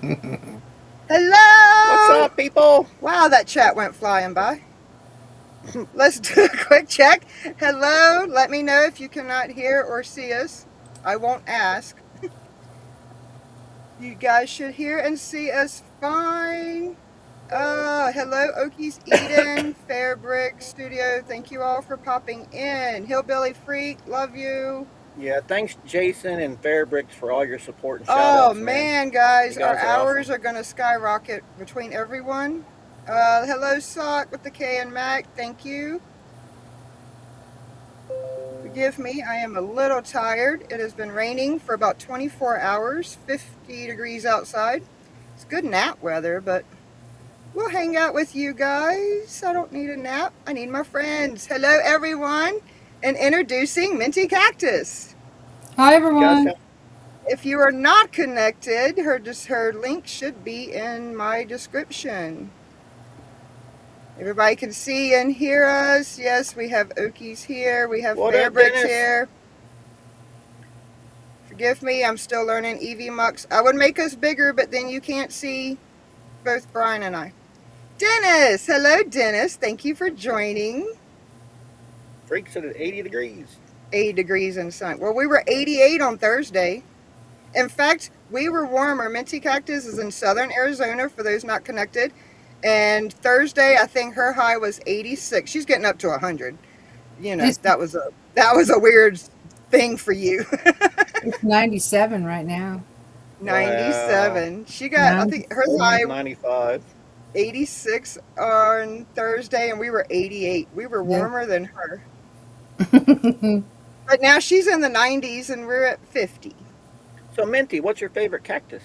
What's Hello! up, people? Wow, that chat went flying by. Let's do a quick check. Hello, let me know if you cannot hear or see us. I won't ask. You guys should hear and see us fine. Hello, Okies Eden, Fairbrick Studio. Thank you all for popping in. Hillbilly Freak, love you. Yeah, thanks, Jason and Fairbricks, for all your support and shout Oh outs, man. man, You guys, our guys are hours awesome. are gonna skyrocket between everyone. Hello, Sock with the K and Mac. Thank you. Forgive me, I am a little tired. It has been raining for about 24 hours, 50 degrees outside. It's good nap weather, but we'll hang out with you guys. I don't need a nap. I need my friends. Hello, everyone, and introducing Minty Cactus. Hi You guys everyone. have. If you are not connected, her link should be in my description. Everybody can see and hear us. Yes, we have Okies here. We have What up, Fairbricks Dennis? here. Forgive me, I'm still learning EV Mux. I would make us bigger, but then you can't see both Brian and I. Dennis! Hello, Dennis. Thank you for joining. Freaks at 80 degrees. 80 degrees and sun. Well, we were 88 on Thursday. In fact, we were warmer. Minty Cactus is in southern Arizona, for those not connected. And Thursday, I think her high was 86. She's getting up to 100. You know, It's that was a weird thing for you. it's 97 right now. Wow. 97. She got, I think her high Almost 95. 86 on Thursday, and we were 88. We were Yeah. warmer than her. But now she's in the 90s, and we're at 50. So, Minty, what's your favorite cactus?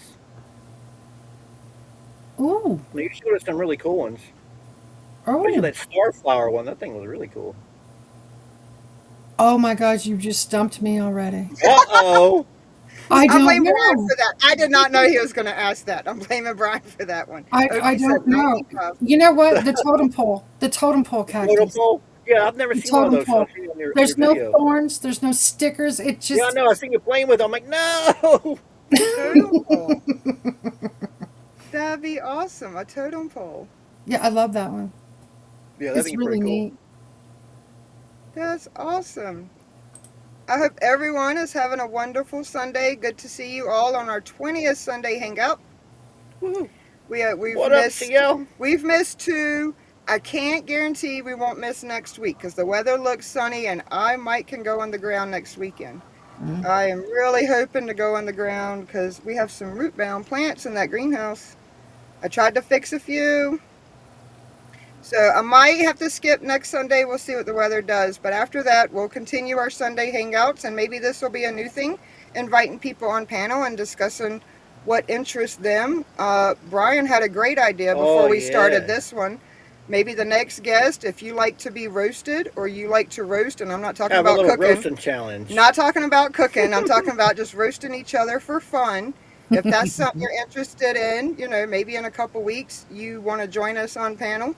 Ooh. I mean, you showed us some really cool ones. Especially Oh. that starflower one. That thing was really cool. Oh my gosh, you just stumped me already. Uh-oh. I I'm don't blaming Brian know. for that. I did not know he was going to ask that. I'm blaming Brian for that one. I Oki said don't know. 95. You know what? The, The totem pole the totem cactus. pole? Yeah, I've never The seen one of totem those, so I'll pole. see you on your There's no video. thorns, there's no stickers. It Yeah, I just know. I seen you playing with it. I'm like, no! A totem pole. That'd be awesome. A totem pole. yeah, I love that one. Yeah, that It's thing's pretty really cool. neat. That's awesome. I hope everyone is having a wonderful Sunday. Good to see you all on our 20th Sunday Hangout. Woo-hoo. We've What up, missed CL? we've missed two. I can't guarantee we won't miss next week because the weather looks sunny and I might can go on the ground next weekend. Mm. I am really hoping to go on the ground because we have some root bound plants in that greenhouse. I tried to fix a few. So I might have to skip next Sunday. We'll see what the weather does. But after that, we'll continue our Sunday hangouts, and maybe this will be a new thing, inviting people on panel and discussing what interests them. Brian had a great idea before Oh, we started yeah. this one. Maybe the next guest, if you like to be roasted or you like to roast, and I'm not talking Have a about little cooking, roasting challenge. not talking about cooking, I'm talking about just roasting each other for fun. If that's something you're interested in, maybe in a couple weeks you want to join us on panel.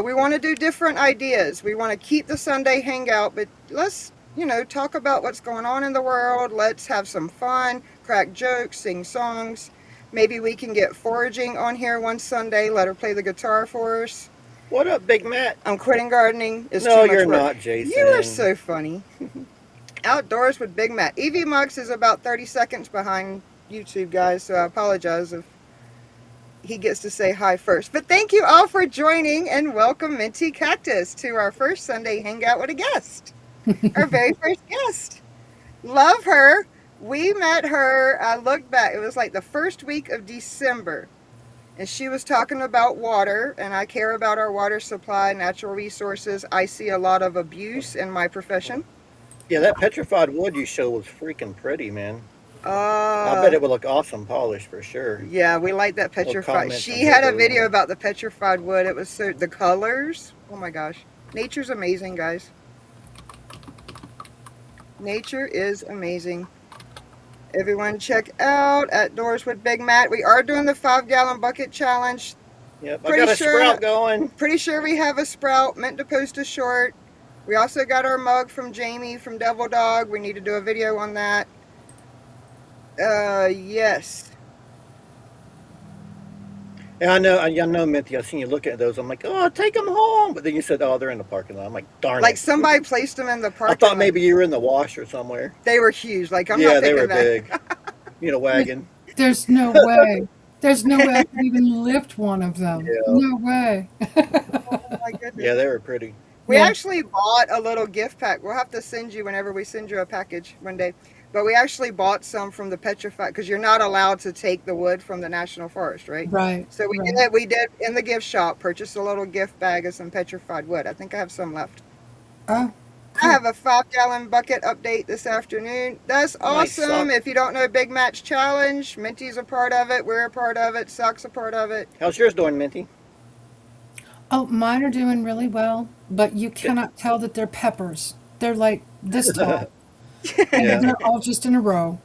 We want to do different ideas. We want to keep the Sunday hangout, but let's, talk about what's going on in the world. Let's have some fun, crack jokes, sing songs. Maybe we can get foraging on here one Sunday. Let her play the guitar for us. What up, Big Matt? I'm quitting gardening. It's No, too much you're work. not, You are Jason. so funny. Outdoors with Big Matt. EV Mux is about 30 seconds behind YouTube, guys, so I apologize if he gets to say hi first. But thank you all for joining and welcome Minty Cactus to our first Sunday Hangout with a guest. Our very first guest. Love her. We met her, I looked back, it was like the first week of December. And she was talking about water, and I care about our water supply, natural resources. I see a lot of abuse in my profession. Yeah, that petrified wood you showed was freaking pretty, man. I bet Uh, it would look awesome polished for sure. yeah, we like that No petrified. comments on She had a Hillbilly video One. about the petrified wood. It was so, the colors. Oh my gosh. Nature's amazing, guys. Nature is amazing. Everyone check out At Doors with Big Matt. We are doing the 5-gallon bucket challenge. Yep, I Pretty got a sure sprout going. pretty sure we have a sprout. Meant to post a short. We also got our mug from Jamie from Devil Dog. We need to do a video on that. Yes. And I know, Minty. I've seen you look at those. I'm like, oh, take them home. But then you said, oh, they're in the parking lot. I'm like, darn Like it. somebody placed them in the I parking thought lot. maybe you were in the wash or somewhere. They were huge. Like I'm Yeah, not they were picking that. big. You know, wagon. There's no way. There's no way I could even lift one of them. Yeah, No way. Oh my yeah, goodness. they were pretty. We Yeah. actually bought a little gift pack. We'll have to send you whenever we send you a package one day. But we actually bought some from the petrified because you're not allowed to take the wood from the national forest, right? Right. So we Right. did. We did in the gift shop purchase a little gift bag of some petrified wood. I think I have some left. Oh, I cool. have a 5-gallon bucket update this afternoon. That's Nice awesome. sock. If you don't know Big Match Challenge, Minty's a part of it. We're a part of it. Sock's a part of it. How's yours doing, Minty? Oh, mine are doing really well, but you cannot tell that they're peppers. They're like this tall, and Yeah. they're all just in a row.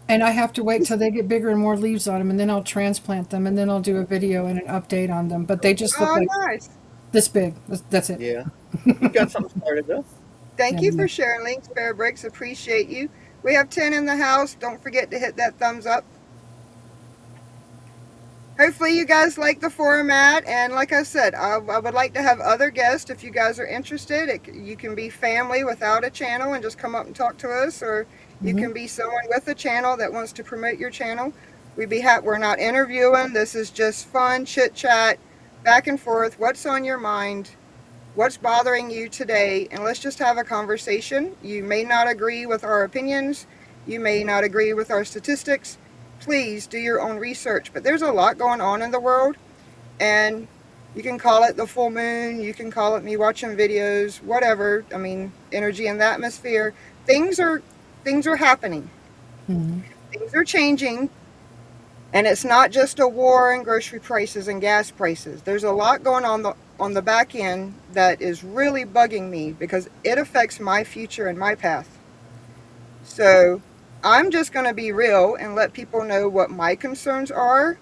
And I have to wait till they get bigger and more leaves on them, and then I'll transplant them, and then I'll do a video and an update on them. But they just look Oh, like nice. this big. That's it. Yeah. You got something started though. Thank you Yeah. for sharing links, Bear Bricks. Appreciate you. We have 10 in the house. Don't forget to hit that thumbs up. Hopefully you guys like the format, and like I said, I would like to have other guests if you guys are interested. You can be family without a channel and just come up and talk to us, or you Mhm. can be someone with a channel that wants to promote your channel. We're not interviewing. This is just fun chit chat, back and forth. What's on your mind? What's bothering you today? And let's just have a conversation. You may not agree with our opinions. You may not agree with our statistics. Please do your own research. But there's a lot going on in the world, and you can call it the full moon. You can call it me watching videos, whatever. I mean, energy in the atmosphere. Things are happening. Mhm. Things are changing. And it's not just a war in grocery prices and gas prices. There's a lot going on the back end that is really bugging me because it affects my future and my path. So I'm just going to be real and let people know what my concerns are.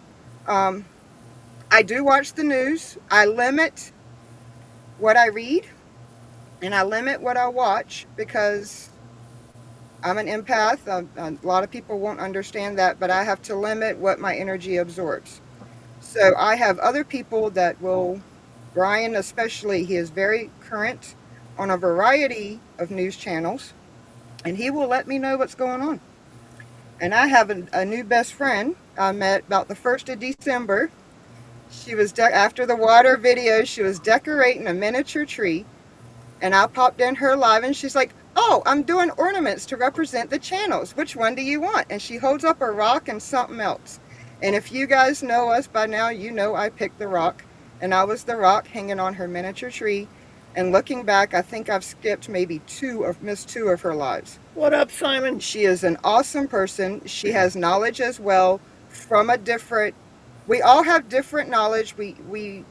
I do watch the news. I limit what I read and I limit what I watch because I'm an empath. A lot of people won't understand that, but I have to limit what my energy absorbs. So I have other people that will, Brian especially, he is very current on a variety of news channels, and he will let me know what's going on. And I have a new best friend I met about the 1st of December. She was, after the water video, she was decorating a miniature tree, and I popped in her live, and she's like, oh, I'm doing ornaments to represent the channels. Which one do you want? And she holds up a rock and something else. And if you guys know us by now, you know I picked the rock. And I was the rock hanging on her miniature tree. And looking back, I think I've skipped missed two of her lives. What up, Simon? She is an awesome person. She has knowledge as well from we all have different knowledge. We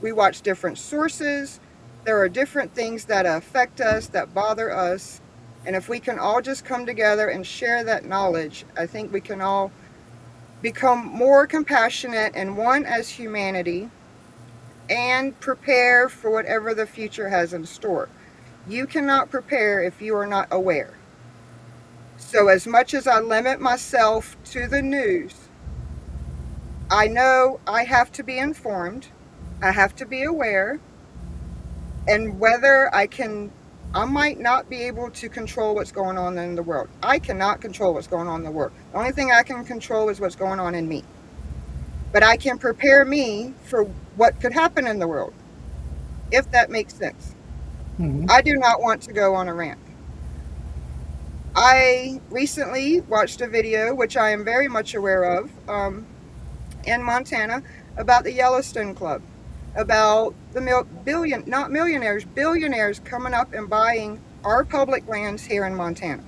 watch different sources. There are different things that affect us, that bother us. And if we can all just come together and share that knowledge, I think we can all become more compassionate and one as humanity and prepare for whatever the future has in store. You cannot prepare if you are not aware. So as much as I limit myself to the news, I know I have to be informed. I have to be aware. And whether I might not be able to control what's going on in the world. I cannot control what's going on in the world. The only thing I can control is what's going on in me. But I can prepare me for what could happen in the world, if that makes sense. Mhm. I do not want to go on a rant. I recently watched a video, which I am very much aware of, in Montana, about the Yellowstone Club, about the billionaires coming up and buying our public lands here in Montana.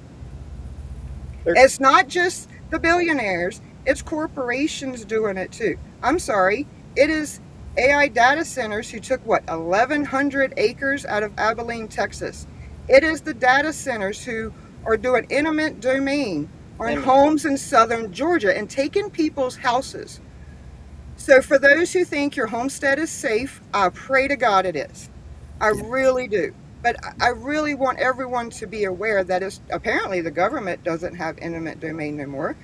It's not just the billionaires, it's corporations doing it too. I'm sorry, it is AI data centers who took 1,100 acres out of Abilene, Texas. It is the data centers who are doing eminent domain on homes in southern Georgia and taking people's houses. So for those who think your homestead is safe, I pray to God it is. I really do. But I really want everyone to be aware that apparently the government doesn't have eminent domain anymore.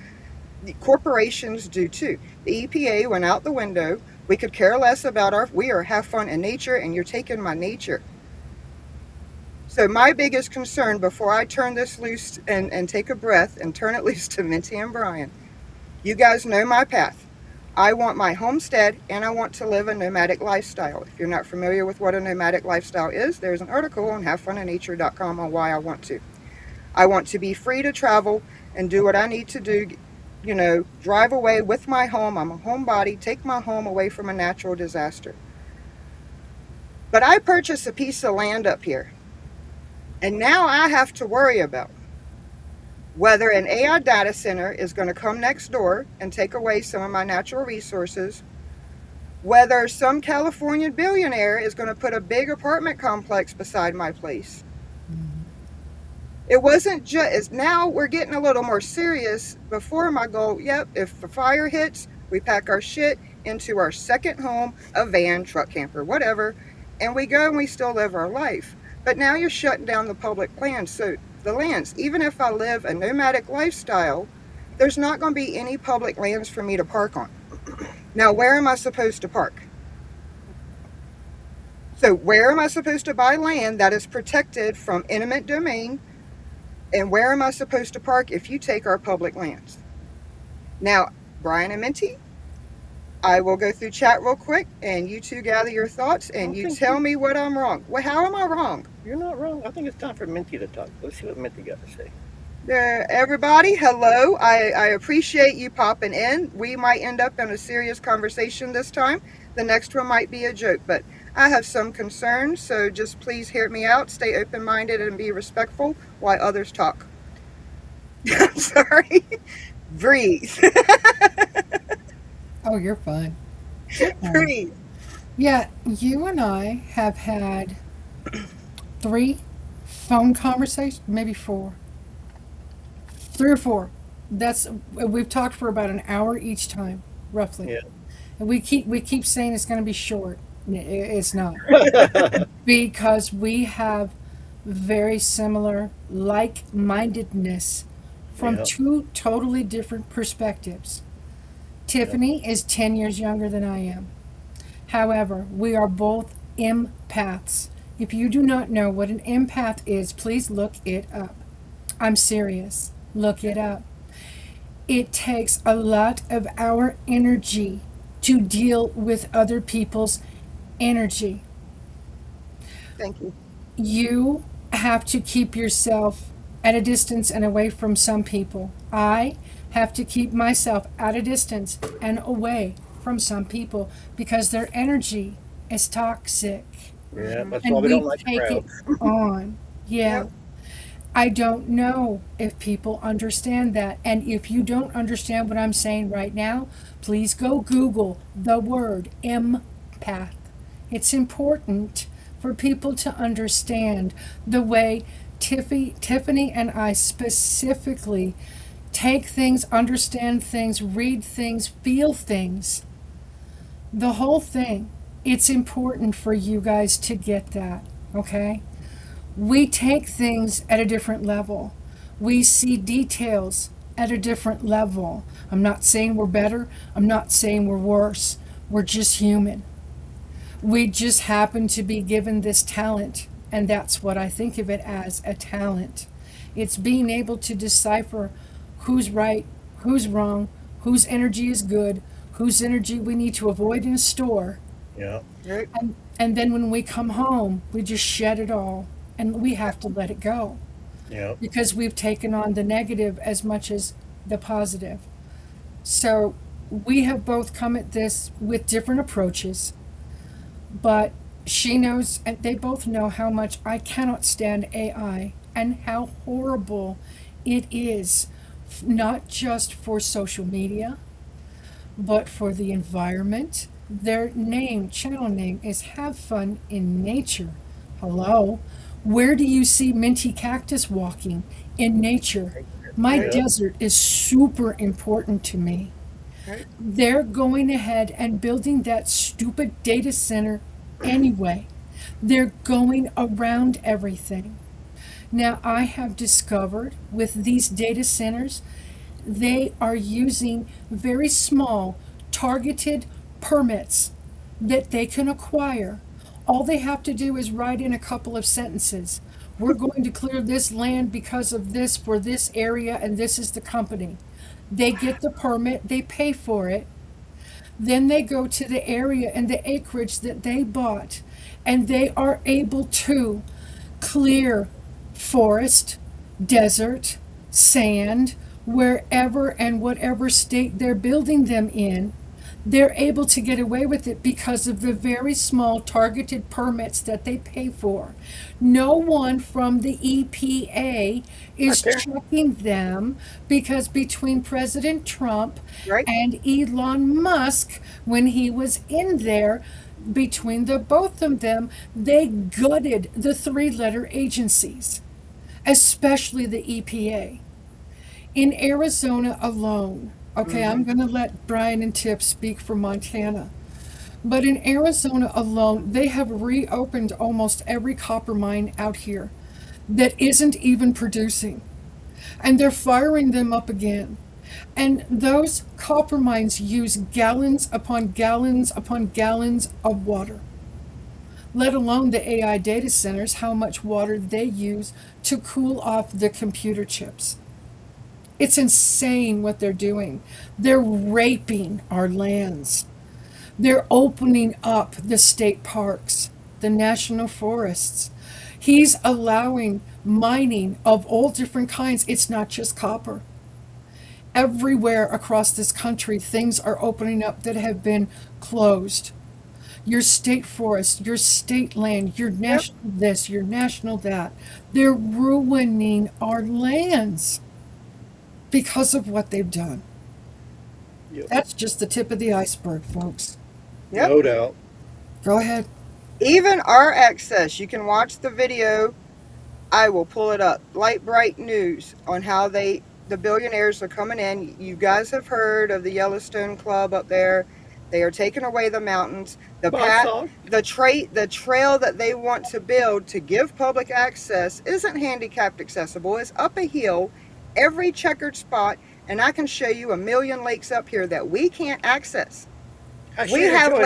The corporations do too. The EPA went out the window We could care less about we are have fun in nature, and you're taking my nature. So my biggest concern before I turn this loose and take a breath and turn it loose to Minty and Brian, you guys know my path. I want my homestead, and I want to live a nomadic lifestyle. If you're not familiar with what a nomadic lifestyle is, there's an article on havefuninnature.com on why I want to. I want to be free to travel and do what I need to do, you know, drive away with my home. I'm a homebody, take my home away from a natural disaster. But I purchased a piece of land up here, and now I have to worry about whether an AI data center is going to come next door and take away some of my natural resources, whether some California billionaire is going to put a big apartment complex beside my place. It wasn't just, now we're getting a little more serious. Before, my goal, yep, if the fire hits, we pack our shit into our second home, a van, truck, camper, whatever, and we go and we still live our life. But now you're shutting down the public lands. So the lands, even if I live a nomadic lifestyle, there's not going to be any public lands for me to park on. Now, where am I supposed to park? So where am I supposed to buy land that is protected from eminent domain? And where am I supposed to park if you take our public lands? Now, Brian and Minty, I will go through chat real quick, and you two gather your thoughts, and you tell me what I'm wrong. Well, how am I wrong? You're not wrong. I think it's time for Minty to talk. Let's see what Minty got to say. Everybody, hello. I appreciate you popping in. We might end up in a serious conversation this time. The next one might be a joke, but I have some concerns, so just please hear me out. Stay open-minded and be respectful while others talk. I'm sorry. Breathe. Oh, you're fine. Breathe. Yeah, you and I have had 3 phone conversations, maybe 4. 3 or 4. We've talked for about an hour each time, roughly. Yeah. And we keep saying it's going to be short. It's not. Because we have very similar like-mindedness from Yeah. 2 totally different perspectives. Tiffany is 10 years younger than I am. However, we are both empaths. If you do not know what an empath is, please look it up. I'm serious. Look it up. It takes a lot of our energy to deal with other people's energy. Thank you. You have to keep yourself at a distance and away from some people. I have to keep myself at a distance and away from some people because their energy is toxic. Yeah, that's And why we we don't like take it crowds. on. Yeah. Yep. I don't know if people understand that. And if you don't understand what I'm saying right now, please go Google the word empath. It's important for people to understand the way Tiffany and I specifically take things, understand things, read things, feel things. The whole thing. It's important for you guys to get that, okay? We take things at a different level. We see details at a different level. I'm not saying we're better. I'm not saying we're worse. We're just human. We just happen to be given this talent, and that's what I think of it as, a talent. It's being able to decipher who's right, who's wrong, whose energy is good, whose energy we need to avoid and store. Yeah. Right. And then when we come home, we just shed it all, and we have to let it go Yeah. because we've taken on the negative as much as the positive. So we have both come at this with different approaches, but she knows, and they both know how much I cannot stand AI and how horrible it is, not just for social media, but for the environment. Their channel name is Have Fun in Nature. Hello. Where do you see Minty Cactus walking in nature? My Yeah. desert is super important to me. Right. They're going ahead and building that stupid data center anyway. They're going around everything. Now, I have discovered with these data centers, they are using very small, targeted permits that they can acquire. All they have to do is write in a couple of sentences. We're going to clear this land because of this for this area, and this is the company. They get the permit, they pay for it. Then they go to the area and the acreage that they bought, and they are able to clear forest, desert, sand, wherever and whatever state they're building them in. They're able to get away with it because of the very small targeted permits that they pay for. No one from the EPA is checking them, because between President Trump Right. and Elon Musk, when he was in there, between the both of them, they gutted the three-letter agencies, especially the EPA. In Arizona alone, okay, I'm going to let Brian and Tip speak for Montana. But in Arizona alone, they have reopened almost every copper mine out here that isn't even producing. And they're firing them up again. And those copper mines use gallons upon gallons upon gallons of water. Let alone the AI data centers, how much water they use to cool off the computer chips. It's insane what they're doing. They're raping our lands. They're opening up the state parks, the national forests. He's allowing mining of all different kinds. It's not just copper. Everywhere across this country, things are opening up that have been closed. Your state forest, your state land, your national this, your national that. They're ruining our lands because of what they've done. Yep. That's just the tip of the iceberg, folks. Yep. No doubt. Go ahead. Even our access, you can watch the video. I will pull it up. Light Bright News on how the billionaires are coming in. You guys have heard of the Yellowstone Club up there. They are taking away the mountains. The trail that they want to build to give public access isn't handicapped accessible. It's up a hill, every checkered spot, and I can show you a million lakes up here that we can't access. We have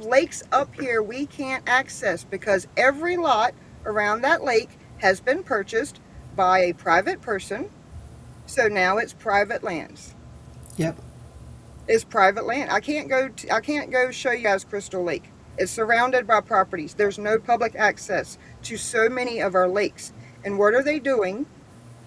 lakes up here we can't access because every lot around that lake has been purchased by a private person. So now it's private lands. Yep. It's private land. I can't go show you guys Crystal Lake. It's surrounded by properties. There's no public access to so many of our lakes. And what are they doing?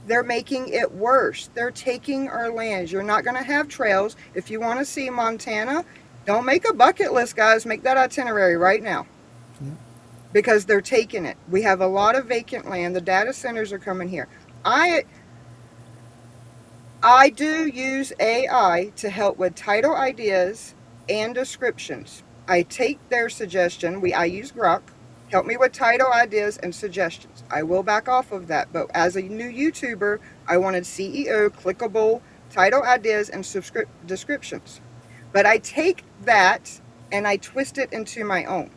They're making it worse. They're taking our lands. You're not going to have trails. If you want to see Montana, don't make a bucket list, guys. Make that itinerary right now. Yeah. Because they're taking it. We have a lot of vacant land. The data centers are coming here. I do use AI to help with title ideas and descriptions. I take their suggestion. I use Grok. Help me with title ideas and suggestions. I will back off of that. But as a new YouTuber, I wanted CEO, clickable title ideas and descriptions. But I take that and I twist it into my own.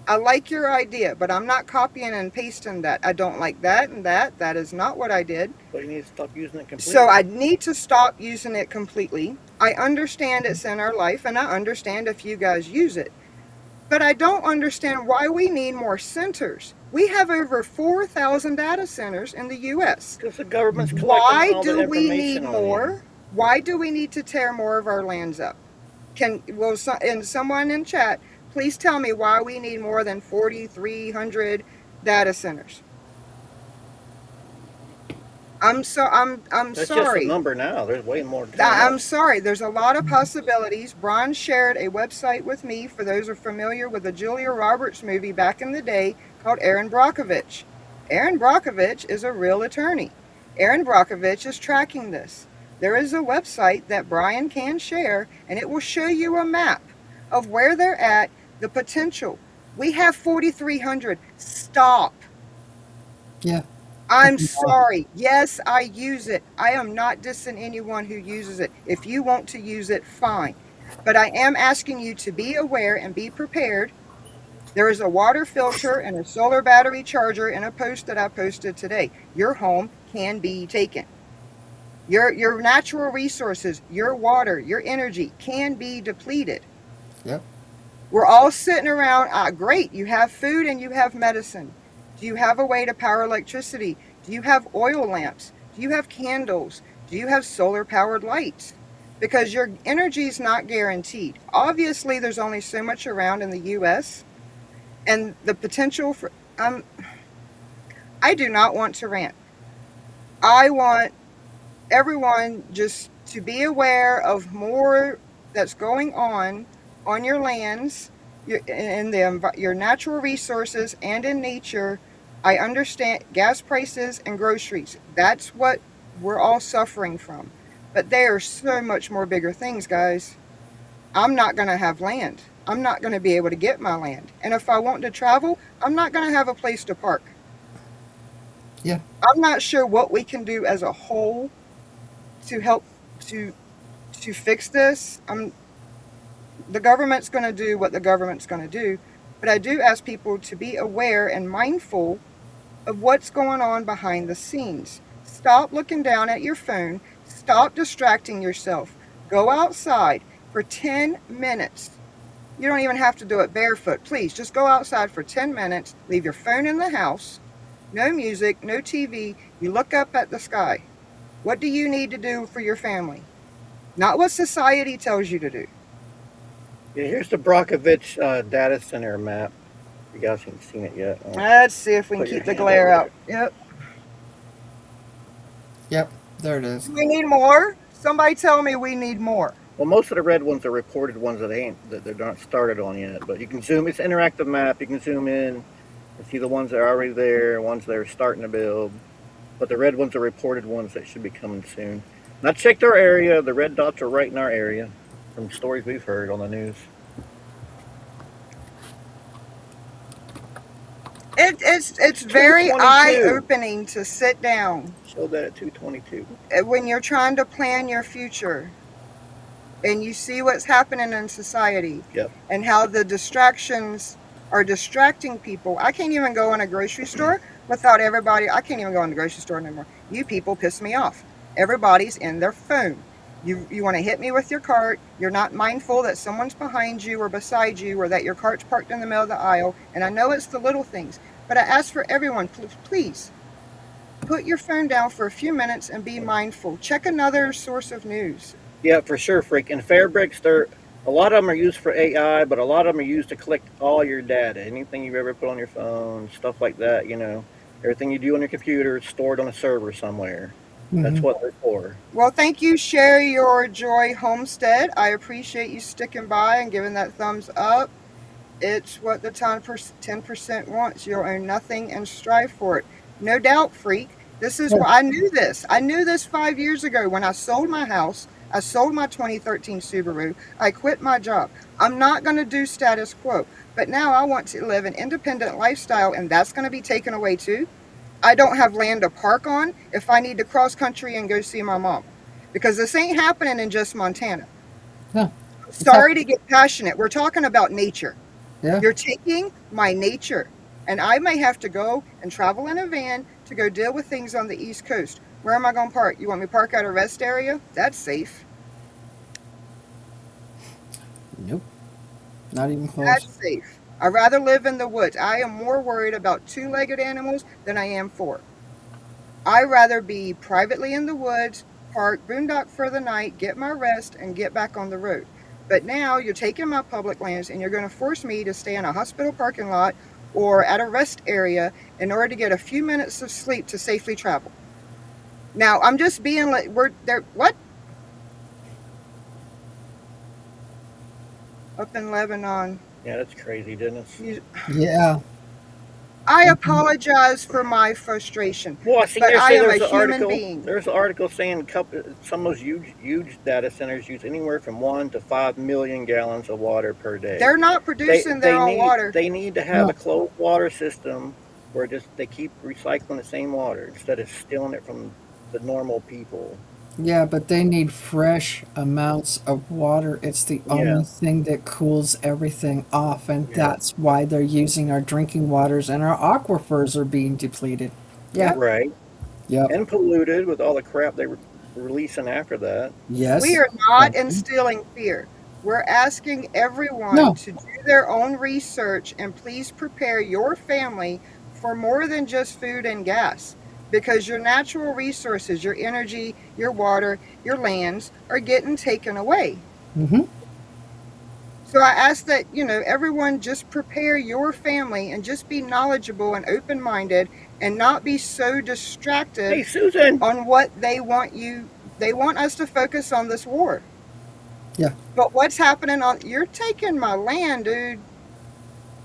I like your idea, but I'm not copying and pasting that. I don't like that and that. That is not what I did. So you need to stop using it completely. So I need to stop using it completely. I understand it's in our life, and I understand if you guys use it. But I don't understand why we need more centers. We have over 4,000 data centers in the U.S. Because the government's collecting Why all the do we need information on you. more? Why do we need to tear more of our lands up? Someone in chat, please tell me why we need more than 4,300 data centers. I'm sorry. That's just a number now. There's way more. I'm sorry. There's a lot of possibilities. Brian shared a website with me for those who are familiar with the Julia Roberts movie back in the day called Erin Brockovich. Erin Brockovich is a real attorney. Erin Brockovich is tracking this. There is a website that Brian can share, and it will show you a map of where they're at, the potential. We have 4,300. Stop. Yeah. I'm sorry. Yes, I use it. I am not dissing anyone who uses it. If you want to use it, fine. But I am asking you to be aware and be prepared. There is a water filter and a solar battery charger in a post that I posted today. Your home can be taken. Your natural resources, your water, your energy can be depleted. Yep. We're all sitting around. Great, you have food and you have medicine. Do you have a way to power electricity? Do you have oil lamps? Do you have candles? Do you have solar powered lights? Because your energy is not guaranteed. Obviously, there's only so much around in the US, and the potential for. I do not want to rant. I want everyone just to be aware of more that's going on your lands, your natural resources, and in nature. I understand gas prices and groceries. That's what we're all suffering from. But there are so much more bigger things, guys. I'm not going to have land. I'm not going to be able to get my land. And if I want to travel, I'm not going to have a place to park. Yeah. I'm not sure what we can do as a whole to help to fix this. The government's going to do what the government's going to do, but I do ask people to be aware and mindful of what's going on behind the scenes. Stop looking down at your phone. Stop distracting yourself. Go outside for 10 minutes. You don't even have to do it barefoot. Please, just go outside for 10 minutes. Leave your phone in the house. No music, no TV. You look up at the sky. What do you need to do for your family? Not what society tells you to do. Yeah, here's the Brockovich data center map. You guys haven't seen it yet. Let's see if we can Put your keep the hand glare over out. Yep. Yep. There it is. We need more. Somebody tell me we need more. Well, most of the red ones are reported ones that they're not started on yet. But you can zoom. It's an interactive map. You can zoom in and see the ones that are already there, ones that are starting to build. But the red ones are reported ones that should be coming soon. And I checked our area. The red dots are right in our area from stories we've heard on the news. It's very 222. eye-opening to sit down Showed that at 222. when you're trying to plan your future and you see what's happening in society. Yep. And how the distractions are distracting people. I can't even go in a grocery store without everybody. I can't even go in the grocery store anymore. You people piss me off. Everybody's in their phone. You want to hit me with your cart. You're not mindful that someone's behind you or beside you, or that your cart's parked in the middle of the aisle. And I know it's the little things, but I ask for everyone, please put your phone down for a few minutes and be mindful. Check another source of news. Yeah, for sure, freak. And Fairbricks, a lot of them are used for AI, but a lot of them are used to collect all your data. Anything you've ever put on your phone, stuff like that, Everything you do on your computer is stored on a server somewhere. That's what they're for. Well, thank you, Share Your Joy Homestead. I appreciate you sticking by and giving that thumbs up. It's what the 10% wants. You'll own nothing and strive for it. No doubt, freak. This is what I knew this. I knew this 5 years ago when I sold my house. I sold my 2013 Subaru. I quit my job. I'm not going to do status quo. But now I want to live an independent lifestyle, and that's going to be taken away too. I don't have land to park on if I need to cross country and go see my mom. Because this ain't happening in just Montana. No. Sorry to get passionate. We're talking about nature. Yeah. You're taking my nature. And I may have to go and travel in a van to go deal with things on the East Coast. Where am I going to park? You want me to park at a rest area? That's safe. Nope. Not even close. That's safe. I'd rather live in the woods. I am more worried about two-legged animals than I am four. I'd rather be privately in the woods, park, boondock for the night, get my rest, and get back on the road. But now you're taking my public lands and you're going to force me to stay in a hospital parking lot or at a rest area in order to get a few minutes of sleep to safely travel. Now, I'm just being like, we're there. What? Up in Lebanon. Yeah, that's crazy, Dennis. Yeah. I apologize for my frustration. Well, I see But I am there's a an human article. being. There's an article saying some of those huge data centers use anywhere from 1 to 5 million gallons of water per day. They're not producing their own water. They need to have a closed water system where they keep recycling the same water instead of stealing it from the normal people. Yeah, but they need fresh amounts of water. It's the only thing that cools everything off, and that's why they're using our drinking waters, and our aquifers are being depleted. Yeah. Right. Yep. And polluted with all the crap they were releasing after that. Yes. We are not instilling fear. We're asking everyone No. to do their own research and please prepare your family for more than just food and gas because your natural resources, your energy, your water, your lands are getting taken away. Mm-hmm. So I ask that, everyone just prepare your family and just be knowledgeable and open-minded and not be so Hey, distracted Susan. on what they want us to focus on this war. Yeah. But what's happening you're taking my land, dude.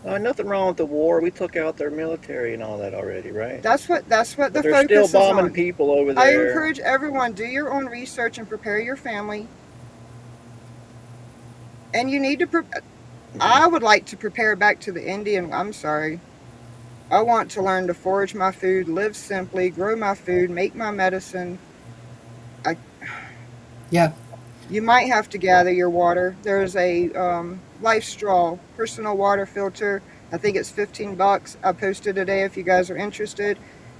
Nothing wrong with the war. We took out their military and all that already, right? That's what But the they're still focus is bombing on. people over I there. encourage everyone, do your own research and prepare your family. And you need to I would like to prepare back to the Indian. I'm sorry. I want to learn to forage my food, live simply, grow my food, make my medicine. I, Yeah. you might have to gather your water. There's a Life Straw personal water filter. I think it's $15. I posted today if you guys are interested.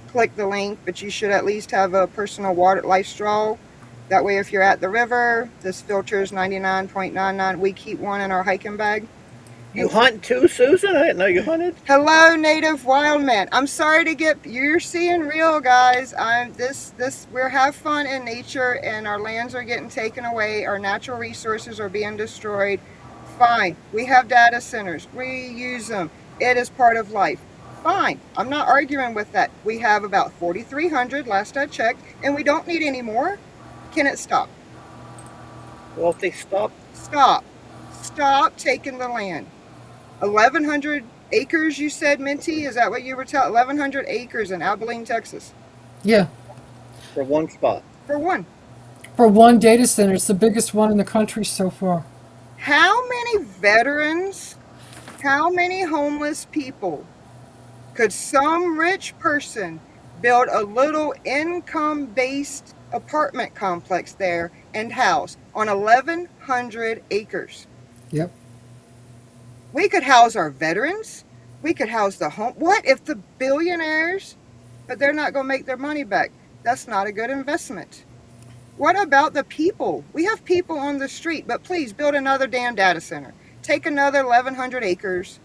Click the link, but you should at least have a personal water Life Straw. That way, if you're at the river, this filter is 99.99. We keep one in our hiking bag. You hunt too, Susan? I didn't know you hunted. Hello, native wild man. I'm sorry to get you're seeing real, guys. We're have fun in nature and our lands are getting taken away, our natural resources are being destroyed. Fine. We have data centers. We use them. It is part of life. Fine. I'm not arguing with that. We have about 4,300 last I checked, and we don't need any more. Can it stop? Well, if they stop, Stop. Stop taking the land. 1,100 acres, you said, Minty? Is that what you were telling? 1,100 acres in Abilene, Texas. Yeah. for one spot. For one. For one data center, it's the biggest one in the country so far. How many veterans, how many homeless people could some rich person build a little income-based apartment complex there and house on 1,100 acres? Yep. We could house our veterans. We could house the home. What if the billionaires, but they're not going to make their money back? That's not a good investment. What about the people? We have people on the street, but please build another damn data center. Take another 1,100 acres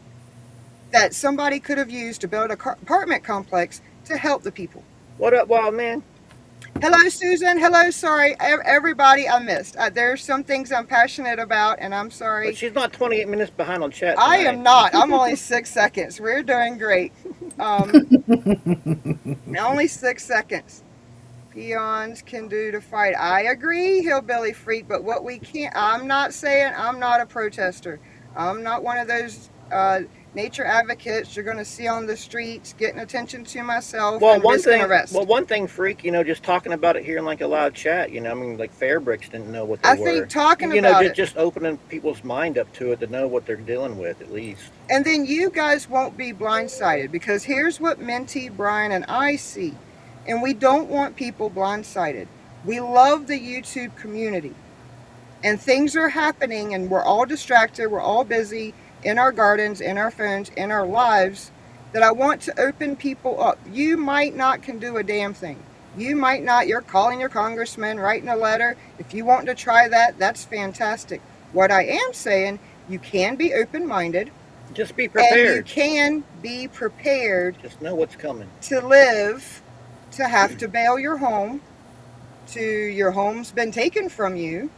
that somebody could have used to build an apartment complex to help the people. What up, wild man? Hello, Susan. Hello, sorry. Everybody I missed. There's some things I'm passionate about, and I'm sorry. But she's not 28 minutes behind on chat I tonight. am not. I'm only 6 seconds. We're doing great. Only 6 seconds. Peons can do to fight. I agree, hillbilly freak, but what we can't, I'm not saying I'm not a protester. I'm not one of those nature advocates you're going to see on the streets getting attention to myself and risking arrest. Well, one thing, freak, just talking about it here in like a loud chat, I mean, like Fairbricks didn't know what they I were. think talking about it. Just opening people's mind up to it to know what they're dealing with at least. And then you guys won't be blindsided because here's what Minty, Brian, and I see. And we don't want people blindsided. We love the YouTube community. And things are happening and we're all distracted. We're all busy in our gardens, in our phones, in our lives, that I want to open people up. You might not can do a damn thing. You might not. You're calling your congressman, writing a letter. If you want to try that, that's fantastic. What I am saying, you can be open-minded. Just be prepared. And you can be prepared. Just know what's coming. To live, to have to bail your home, to your home's been taken from you,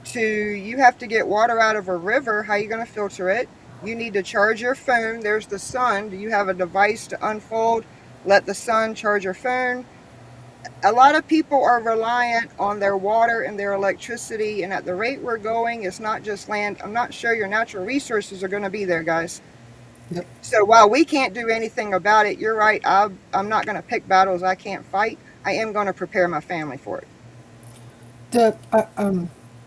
to you have to get water out of a river. How are you going to filter it? You need to charge your phone. There's the sun. Do you have a device to unfold? Let the sun charge your phone. A lot of people are reliant on their water and their electricity, and at the rate we're going, it's not just land. I'm not sure your natural resources are going to be there, guys. Yep. So while we can't do anything about it, you're right. I'm not going to pick battles I can't fight. I am going to prepare my family for it.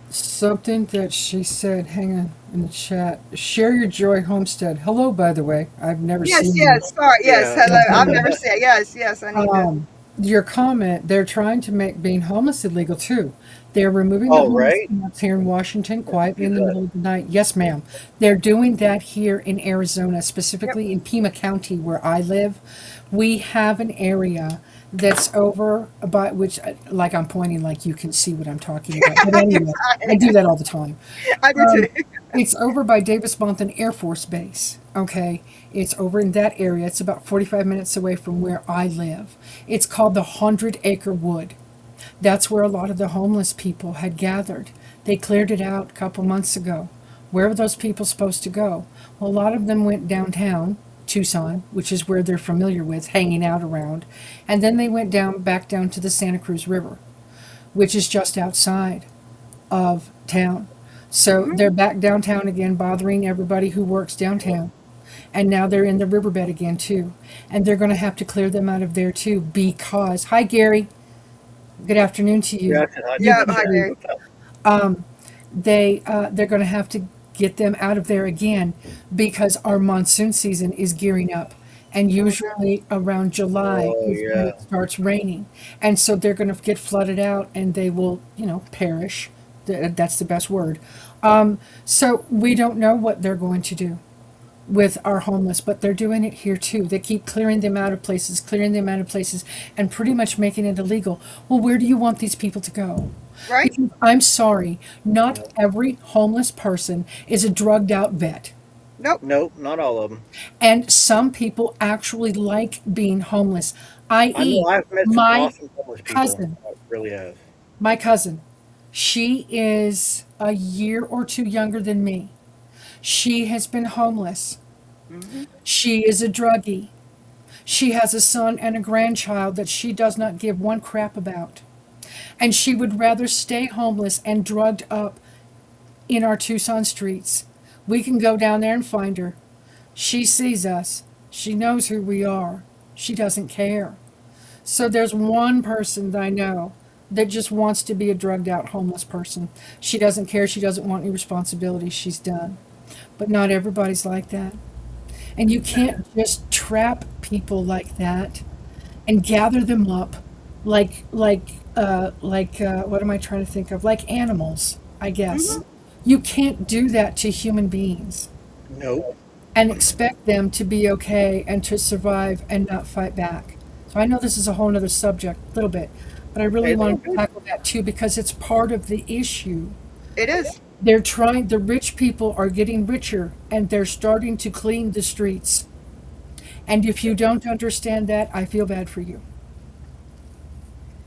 Something that she said, hang on, in the chat. Share your joy homestead. Hello, by the way. I've never seen Yes, sorry. Yes, Yeah. hello. I've never said yes, I need to. your comment. They're trying to make being homeless illegal too. They're removing the homeless right? camps here in Washington quietly in the middle of the night. Yes, ma'am. They're doing that here in Arizona, specifically in Pima County where I live. We have an area that's over by which, like I'm pointing, like you can see what I'm talking about. But anyway, I do that all the time. I do too. It's over by Davis-Monthan Air Force Base. Okay, it's over in that area. It's about 45 minutes away from where I live. It's called the 100-Acre Wood. That's where a lot of the homeless people had gathered. They cleared it out a couple months ago. Where were those people supposed to go? Well, a lot of them went downtown, Tucson, which is where they're familiar with, hanging out around. And then they went back down to the Santa Cruz River, which is just outside of town. So they're back downtown again, bothering everybody who works downtown. And now they're in the riverbed again, too. And they're going to have to clear them out of there, too, because, hi, Gary. Good afternoon to you. Yeah, I said, Yeah, hi, Gary. They're going to have to get them out of there again because our monsoon season is gearing up. And usually around July is when it starts raining. And so they're going to get flooded out and they will, perish. That's the best word. So we don't know what they're going to do with our homeless, but they're doing it here too. They keep clearing them out of places, and pretty much making it illegal. Well, where do you want these people to go? Right? Because I'm sorry, not every homeless person is a drugged out vet. Nope. Nope, not all of them. And some people actually like being homeless, I i.e., know I've met some my awesome homeless people. cousin. I really have. My cousin, she is a year or two younger than me. She has been homeless. She is a druggie. She has a son and a grandchild that she does not give one crap about. And she would rather stay homeless and drugged up in our Tucson streets. We can go down there and find her. She sees us. She knows who we are. She doesn't care. So there's one person that I know that just wants to be a drugged out homeless person. She doesn't care. She doesn't want any responsibility. She's done. But not everybody's like that. And you can't just trap people like that and gather them up like what am I trying to think of? Like animals, I guess. You can't do that to human beings Nope. and expect them to be okay and to survive and not fight back. So I know this is a whole other subject, a little bit, but I really wanted to tackle that too because it's part of the issue. It is. The rich people are getting richer and they're starting to clean the streets. And if you don't understand that, I feel bad for you.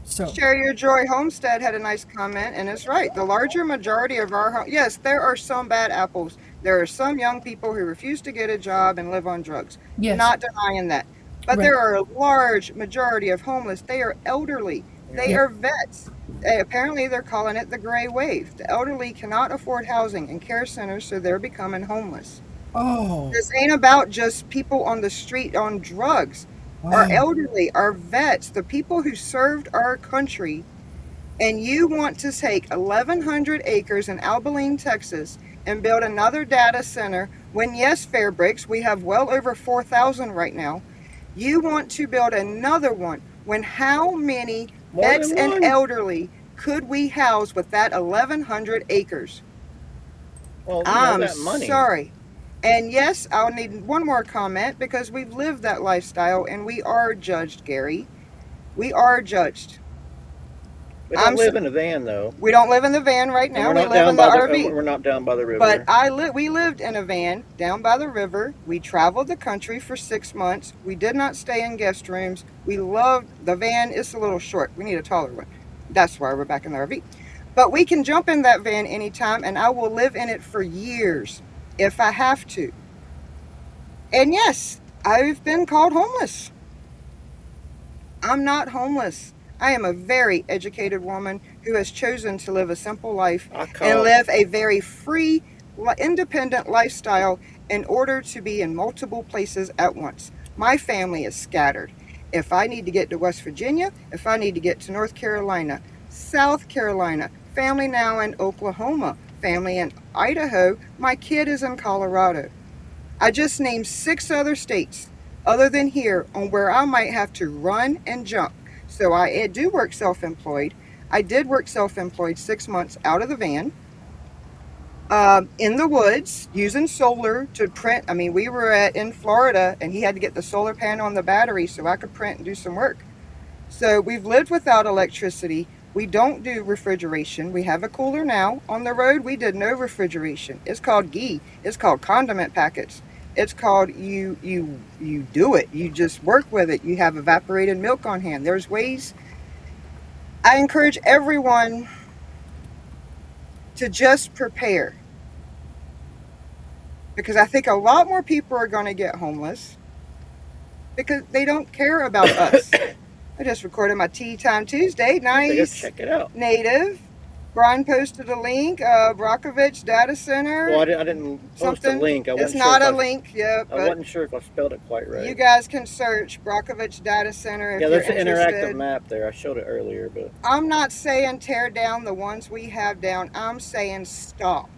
So, Share Your Joy Homestead had a nice comment, and it's right. The larger majority of our yes, there are some bad apples. There are some young people who refuse to get a job and live on drugs. yes, Not denying that. But Right. there are a large majority of homeless. They are elderly. They Yeah. are vets. Apparently, they're calling it the gray wave. The elderly cannot afford housing and care centers, so they're becoming homeless. oh, This ain't about just people on the street on drugs. Our wow. elderly, our vets, the people who served our country, and you want to take 1,100 acres in Abilene, Texas, and build another data center when, yes, fair breaks, we have well over 4,000 right now. You want to build another one when how many More vets than and one. elderly could we house with that 1,100 acres? Well, you have I'm that money. sorry. And yes, I'll need one more comment because we've lived that lifestyle and we are judged, Gary. We are judged. We don't I'm live in a van though. We don't live in the van right And now. we're We not live down in the by RV. We're not down by the river. But we lived in a van down by the river. We traveled the country for 6 months. We did not stay in guest rooms. We loved the van. It's a little short. We need a taller one. That's why we're back in the RV. But we can jump in that van anytime, and I will live in it for years if I have to. And yes, I've been called homeless. I'm not homeless. I am a very educated woman who has chosen to live a simple life and live a very free, independent lifestyle in order to be in multiple places at once. My family is scattered. If I need to get to West Virginia, if I need to get to North Carolina, South Carolina, family now in Oklahoma, family in Idaho, my kid is in Colorado. I just named 6 other states other than here on where I might have to run and jump. So I do work self-employed. I did work self-employed 6 months out of the van, in the woods, using solar to print. I mean, we were in Florida, and he had to get the solar panel on the battery so I could print and do some work. So we've lived without electricity. We don't do refrigeration. We have a cooler now. On the road, we did no refrigeration. It's called ghee. It's called condiment packets. It's called you do it. You just work with it. You have evaporated milk on hand. There's ways. I encourage everyone to just prepare, because I think a lot more people are going to get homeless because they don't care about us. I just recorded my Tea Time Tuesday. Nice. Check it out. Native. Brian posted a link. Brockovich Data Center. Well, I didn't post a Something. link. It's not a link, yeah, I but wasn't sure if I spelled it quite right. you guys can search Brockovich Data Center if Yeah, you're there's an interested. interactive map there. I showed it earlier, but I'm not saying tear down the ones we have down. I'm saying stop.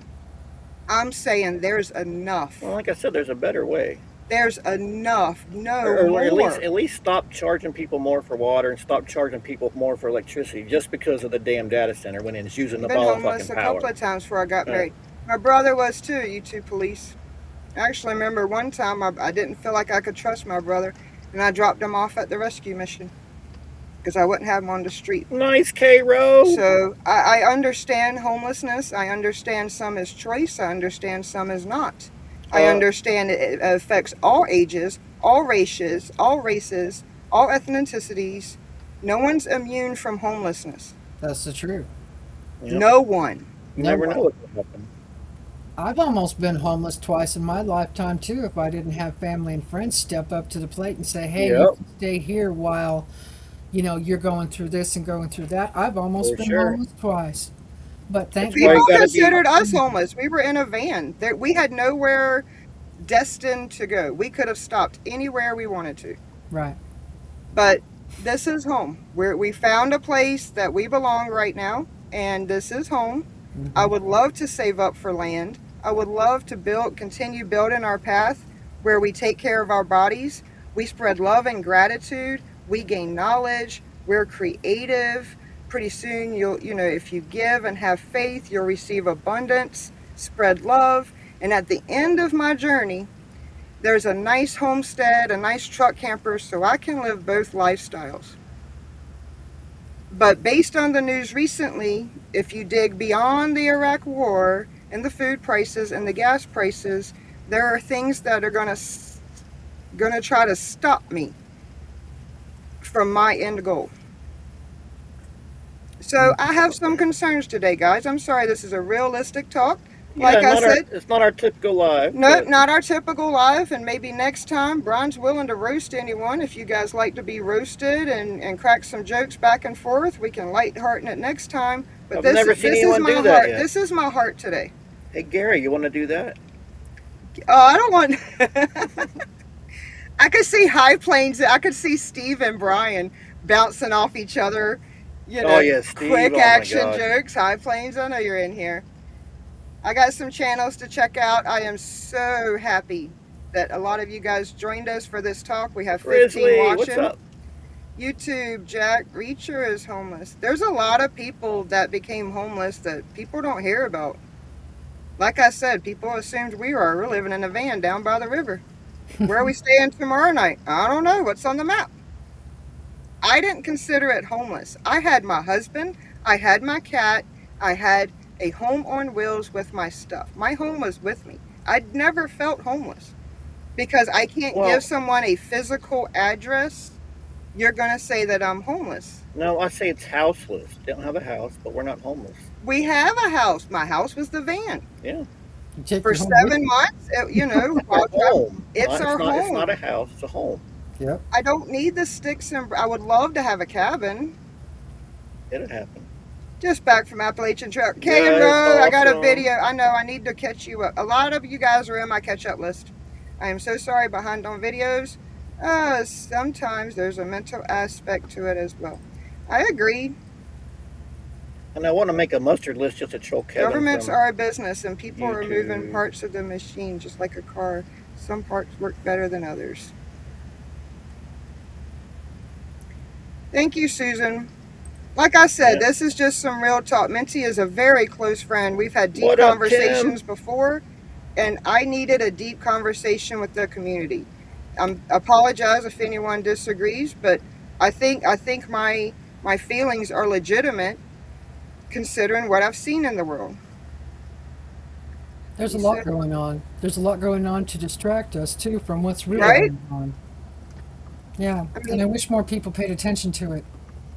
I'm saying there's enough. well, like I said, there's a better way. There's enough. No Or more. at least stop charging people more for water and stop charging people more for electricity just because of the damn data center when it's using I've up been all the homeless fucking a power. couple of times before I got Yeah. married. My brother was too, you two police. I actually remember one time I didn't feel like I could trust my brother, and I dropped him off at the rescue mission because I wouldn't have him on the street. Nice, K-Ro. So I understand homelessness. I understand some is choice. I understand some is not. I understand it affects all ages, all races, all ethnicities. No one's immune from homelessness. That's the truth. Yep. No one. You never know what will happen. I've almost been homeless twice in my lifetime too. If I didn't have family and friends step up to the plate and say, "Hey, Yep. you can stay here while, you're going through this and going through that." I've almost For been sure. homeless twice, but thank That's why God. People you gotta considered be- us homeless. We were in a van. We had nowhere destined to go. We could have stopped anywhere we wanted to. Right. But this is home. We found a place that we belong right now, and this is home. I would love to save up for land. I would love to continue building our path where we take care of our bodies. We spread love and gratitude. We gain knowledge. We're creative. Pretty soon, if you give and have faith, you'll receive abundance. Spread love. And at the end of my journey, there's a nice homestead, a nice truck camper, so I can live both lifestyles. But based on the news recently, if you dig beyond the Iraq war and the food prices and the gas prices, there are things that are going to try to stop me from my end goal. So I have some concerns today, guys. I'm sorry, this is a realistic talk. Like I said, it's not our typical live. no, but- not our typical life, and maybe next time Brian's willing to roast anyone. If you guys like to be roasted and crack some jokes back and forth, we can lighthearten it next time. But I've never seen anyone do that heart. yet. This is my heart today. Hey, Gary, you want to do that? Oh, I don't want. I could see high planes. I could see Steve and Brian bouncing off each other. Oh, yeah, Steve. Quick Oh, my action God. jokes. High planes. I know you're in here. I got some channels to check out. I am so happy that a lot of you guys joined us for this talk. We have 15 Grizzly, watching. what's up? YouTube, Jack Reacher is homeless. There's a lot of people that became homeless that people don't hear about. Like I said, people assumed we're living in a van down by the river. Where are we staying tomorrow night? I don't know. What's on the map? I didn't consider it homeless. I had my husband. I had my cat. I had a home on wheels with my stuff. My home was with me. I'd never felt homeless because I can't give someone a physical address. You're going to say that I'm homeless. No, I say it's houseless. They don't have a house, but we're not homeless. We have a house. My house was the van. Yeah. You take For your home with 7 months, while Home. It's our not, It's home. not a house. It's a home. you. Yep. I don't need the sticks and I would love to have a cabin. It'll happen. Just back from Appalachian Trail. K and Yeah, Road, it's I got a awesome. video. I know I need to catch you up. A lot of you guys are in my catch-up list. I am so sorry behind on videos. Sometimes there's a mental aspect to it as well. I agree. And I want to make a mustard list just to troll Kevin. Governments from are a business and people are moving YouTube. parts of the machine just like a car. Some parts work better than others. Thank you, Susan. Like I said, Yeah. this is just some real talk. Minty is a very close friend. We've had deep What up, conversations before, and I needed a deep conversation with the community. I apologize if anyone disagrees, but I think my feelings are legitimate considering what I've seen in the world. There's a You lot said, going on. There's a lot going on to distract us too from what's really right? going on. Yeah, I and I mean, wish more people paid attention to it.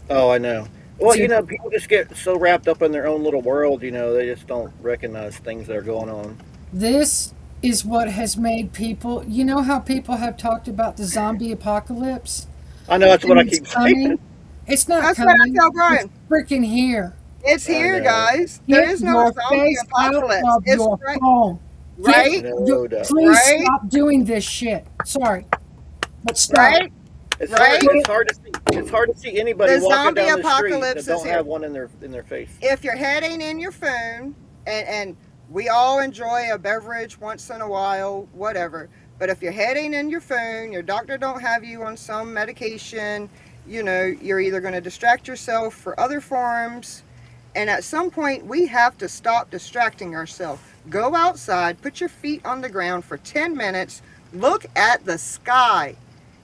Oh, I know. Well, See, people just get so wrapped up in their own little world. They just don't recognize things that are going on. this is what has made people. You know how people have talked about the zombie apocalypse, I know that's what and I it's keep saying. coming. It's not that's what I coming. tell It's Brian. freaking here. It's I here, know. guys. There Get is no your zombie face out apocalypse. of It's your right, phone. Get right, your, No doubt. please right, stop doing this shit. Sorry, but stop. right, right. It's hard to see. It's hard to see anybody The walking zombie down the street that apocalypse is don't here. have one in their face. If your head ain't in your phone, and we all enjoy a beverage once in a while, whatever. But if your head ain't in your phone, your doctor don't have you on some medication, you're either going to distract yourself for other forms. And at some point, we have to stop distracting ourselves. Go outside, put your feet on the ground for 10 minutes, look at the sky,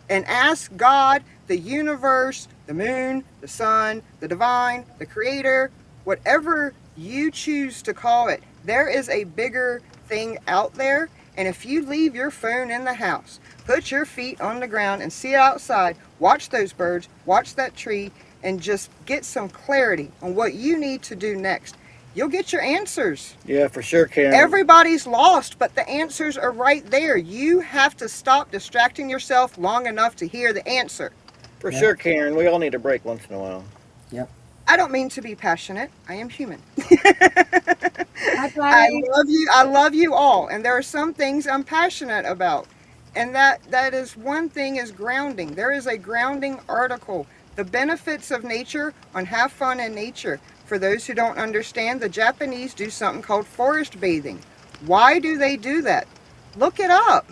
and ask God, the universe, the moon, the sun, the divine, the creator, whatever you choose to call it. There is a bigger thing out there. And if you leave your phone in the house, put your feet on the ground and see outside, watch those birds, watch that tree, and just get some clarity on what you need to do next, you'll get your answers. Yeah, for sure, Karen. Everybody's lost, but the answers are right there. You have to stop distracting yourself long enough to hear the answer. For Yeah. sure, Karen. We all need a break once in a while. Yep. I don't mean to be passionate. I am human. Bye I bye. love you. I love you all. And there are some things I'm passionate about. And that is one thing is grounding. There is a grounding article. The benefits of nature on Have Fun in Nature. For those who don't understand, the Japanese do something called forest bathing. Why do they do that? Look it up.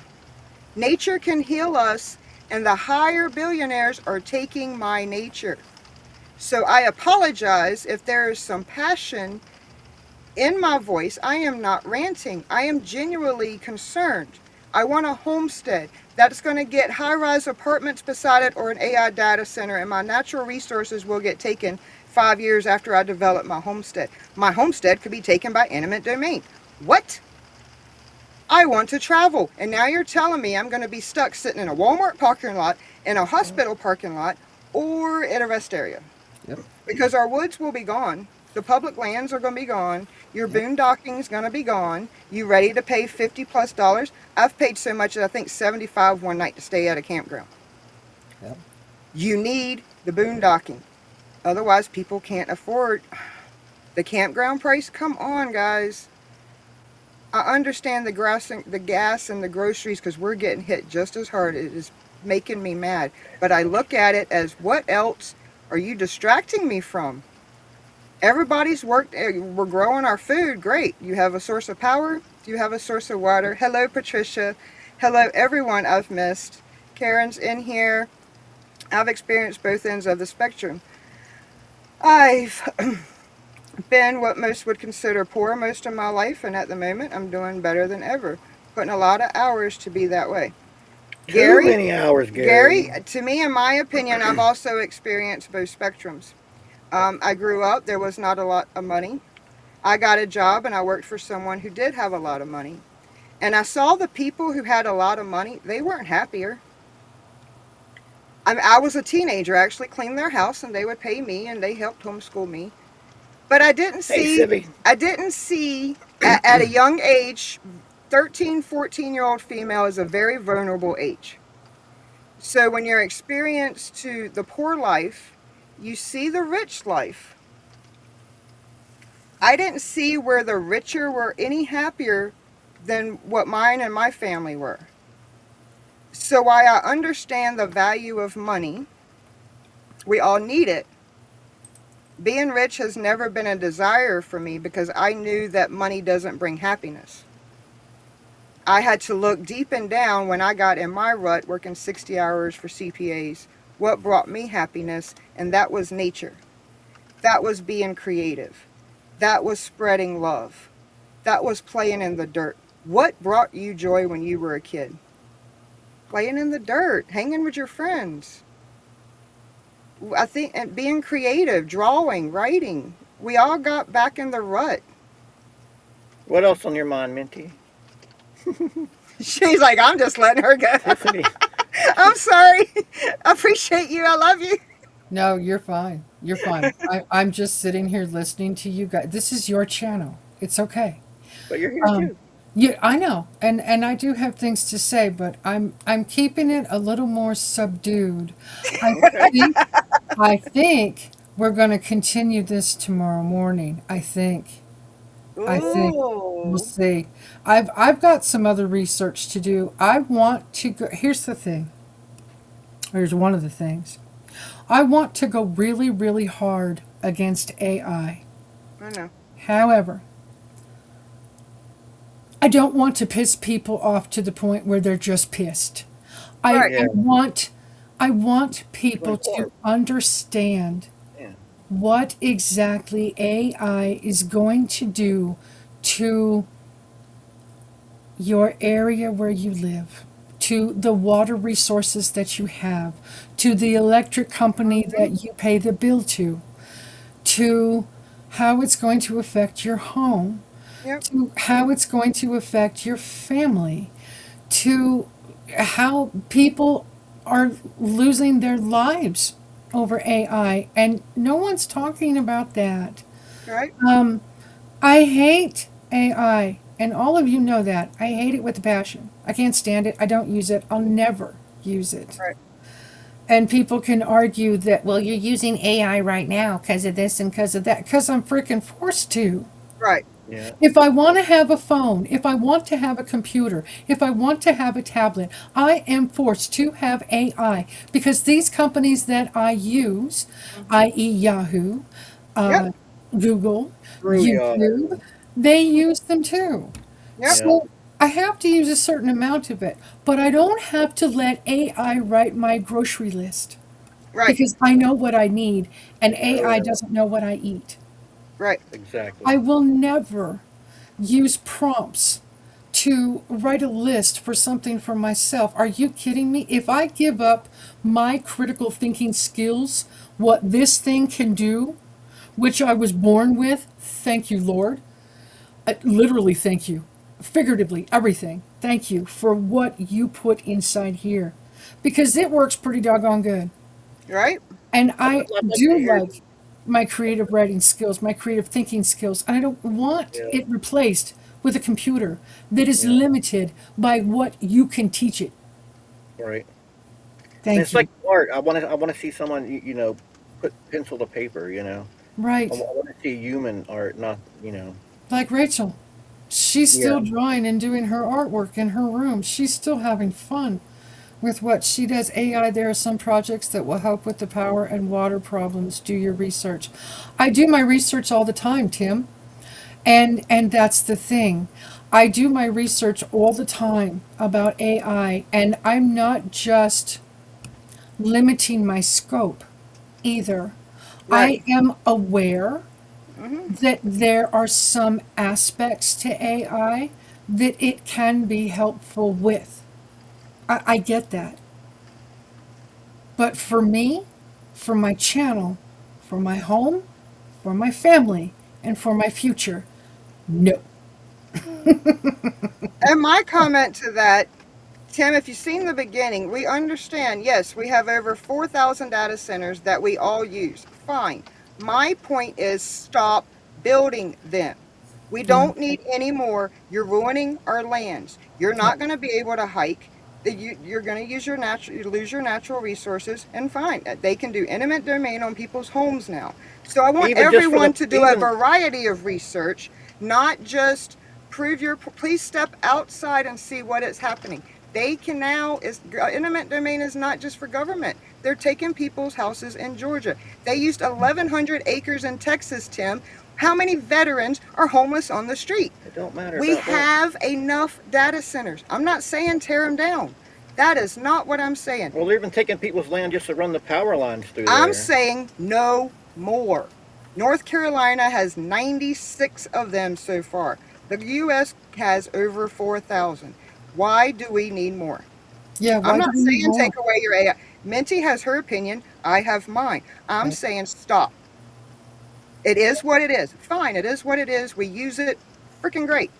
Nature can heal us, and the higher billionaires are taking my nature. So I apologize if there is some passion in my voice. I am not ranting. I am genuinely concerned. I want a homestead that's going to get high-rise apartments beside it or an AI data center, and my natural resources will get taken 5 years after I develop my homestead. My homestead could be taken by eminent domain. What? I want to travel, and now you're telling me I'm going to be stuck sitting in a Walmart parking lot, in a hospital parking lot, or in a rest area. Yep. Because our woods will be gone. The public lands are going to be gone. Your boondocking is going to be gone. You ready to pay $50+? I've paid so much that I think $75 one night to stay at a campground. Yep. You need the boondocking. Otherwise, people can't afford the campground price. Come on, guys. I understand the gas and the groceries because we're getting hit just as hard. It is making me mad. But I look at it as, what else are you distracting me from? Everybody's worked. We're growing our food. Great. You have a source of power. You have a source of water. Hello, Patricia. Hello, everyone I've missed. Karen's in here. I've experienced both ends of the spectrum. I've been what most would consider poor most of my life, and at the moment I'm doing better than ever. Putting a lot of hours to be that way. Too many hours, Gary. To me, in my opinion, I've also experienced both spectrums. I grew up, there was not a lot of money. I got a job and I worked for someone who did have a lot of money. And I saw the people who had a lot of money, they weren't happier. I was a teenager, I actually cleaned their house and they would pay me and they helped homeschool me. But I didn't see at a young age, 13, 14-year-old female is a very vulnerable age. So when you're experienced to the poor life, you see the rich life. I didn't see where the richer were any happier than what mine and my family were. So while I understand the value of money, we all need it. Being rich has never been a desire for me because I knew that money doesn't bring happiness. I had to look deep and down when I got in my rut working 60 hours for CPAs. What brought me happiness, and that was nature. That was being creative. That was spreading love. That was playing in the dirt. What brought you joy when you were a kid? Playing in the dirt, hanging with your friends. I think, and being creative, drawing, writing. We all got back in the rut. What else on your mind, Minty? She's like, I'm just letting her go. Tiffany. I'm sorry. I appreciate you. I love you. No, you're fine. You're fine. I'm just sitting here listening to you guys. This is your channel. It's okay. But you're here Um, too. yeah, I know, and I do have things to say, but I'm keeping it a little more subdued. I Okay. think I think we're going to continue this tomorrow morning. I think we'll Ooh. see. I've got some other research to do. I want to go. Here's the thing. Here's one of the things. I want to go really, really hard against AI. I know. However, I don't want to piss people off to the point where they're just pissed. I, Right. I Yeah. want I want It's people to important. understand Yeah. what exactly AI is going to do to your area where you live, to the water resources that you have, to the electric company that you pay the bill to how it's going to affect your home, Yep. to how it's going to affect your family, to how people are losing their lives over AI. And no one's talking about that. Right. I hate AI, and all of you know that. I hate it with a passion. I can't stand it. I don't use it. I'll never use it. Right. And people can argue that, well, you're using AI right now because of this and because of that, because I'm freaking forced to. Right. Yeah. If I want to have a phone, if I want to have a computer, if I want to have a tablet, I am forced to have AI because these companies that I use, i.e., Yahoo, Yep. uh, Google, Screw y'all. YouTube, they use them too. Yep. Yeah. So I have to use a certain amount of it, but I don't have to let AI write my grocery list Right. because I know what I need and AI Yeah. doesn't know what I eat. Right. Exactly. I will never use prompts to write a list for something for myself. Are you kidding me? If I give up my critical thinking skills, what this thing can do, which I was born with, thank you, Lord. Literally, thank you. Figuratively, everything. Thank you for what you put inside here. Because it works pretty doggone good. Right. And I'd I like to do hear. like my creative writing skills, my creative thinking skills. And I don't want Yeah. it replaced with a computer that is Yeah. limited by what you can teach it. Right. And Thank it's you. like art. I want to see someone put pencil to paper. I Right. want to see human art, not Like Rachel. She's Yeah. still drawing and doing her artwork in her room. She's still having fun with what she does. AI, there are some projects that will help with the power and water problems. Do your research. I do my research all the time, Tim. And that's the thing. I do my research all the time about AI, and I'm not just limiting my scope either. Right. I am aware Hmm. that there are some aspects to AI that it can be helpful with. I get that. But for me, for my channel, for my home, for my family, and for my future, no. And my comment to that, Tim, if you've seen the beginning, we understand, yes, we have over 4,000 data centers that we all use. Fine. My point is stop building them. We Yeah. don't need any more. You're ruining our lands. You're not going to be able to hike. You're going to use you lose your natural resources, and fine. They can do eminent domain on people's homes now. So I want Even just for everyone the to do a even variety of research, not just please step outside and see what is happening. They can now, eminent domain is not just for government. They're taking people's houses in Georgia. They used 1,100 acres in Texas, Tim. How many veterans are homeless on the street? it don't matter We about that. have enough data centers. I'm not saying tear them down. That is not what I'm saying. Well, they're even taking people's land just to run the power lines through I'm there. saying no more. North Carolina has 96 of them so far. The U.S. has over 4,000. Why do we need more? Yeah, I'm why do not we need saying more? take away your AI. Minty has her opinion. I have mine. I'm Yeah. saying stop. It is what it is. Fine, it is what it is. We use it. Freaking great.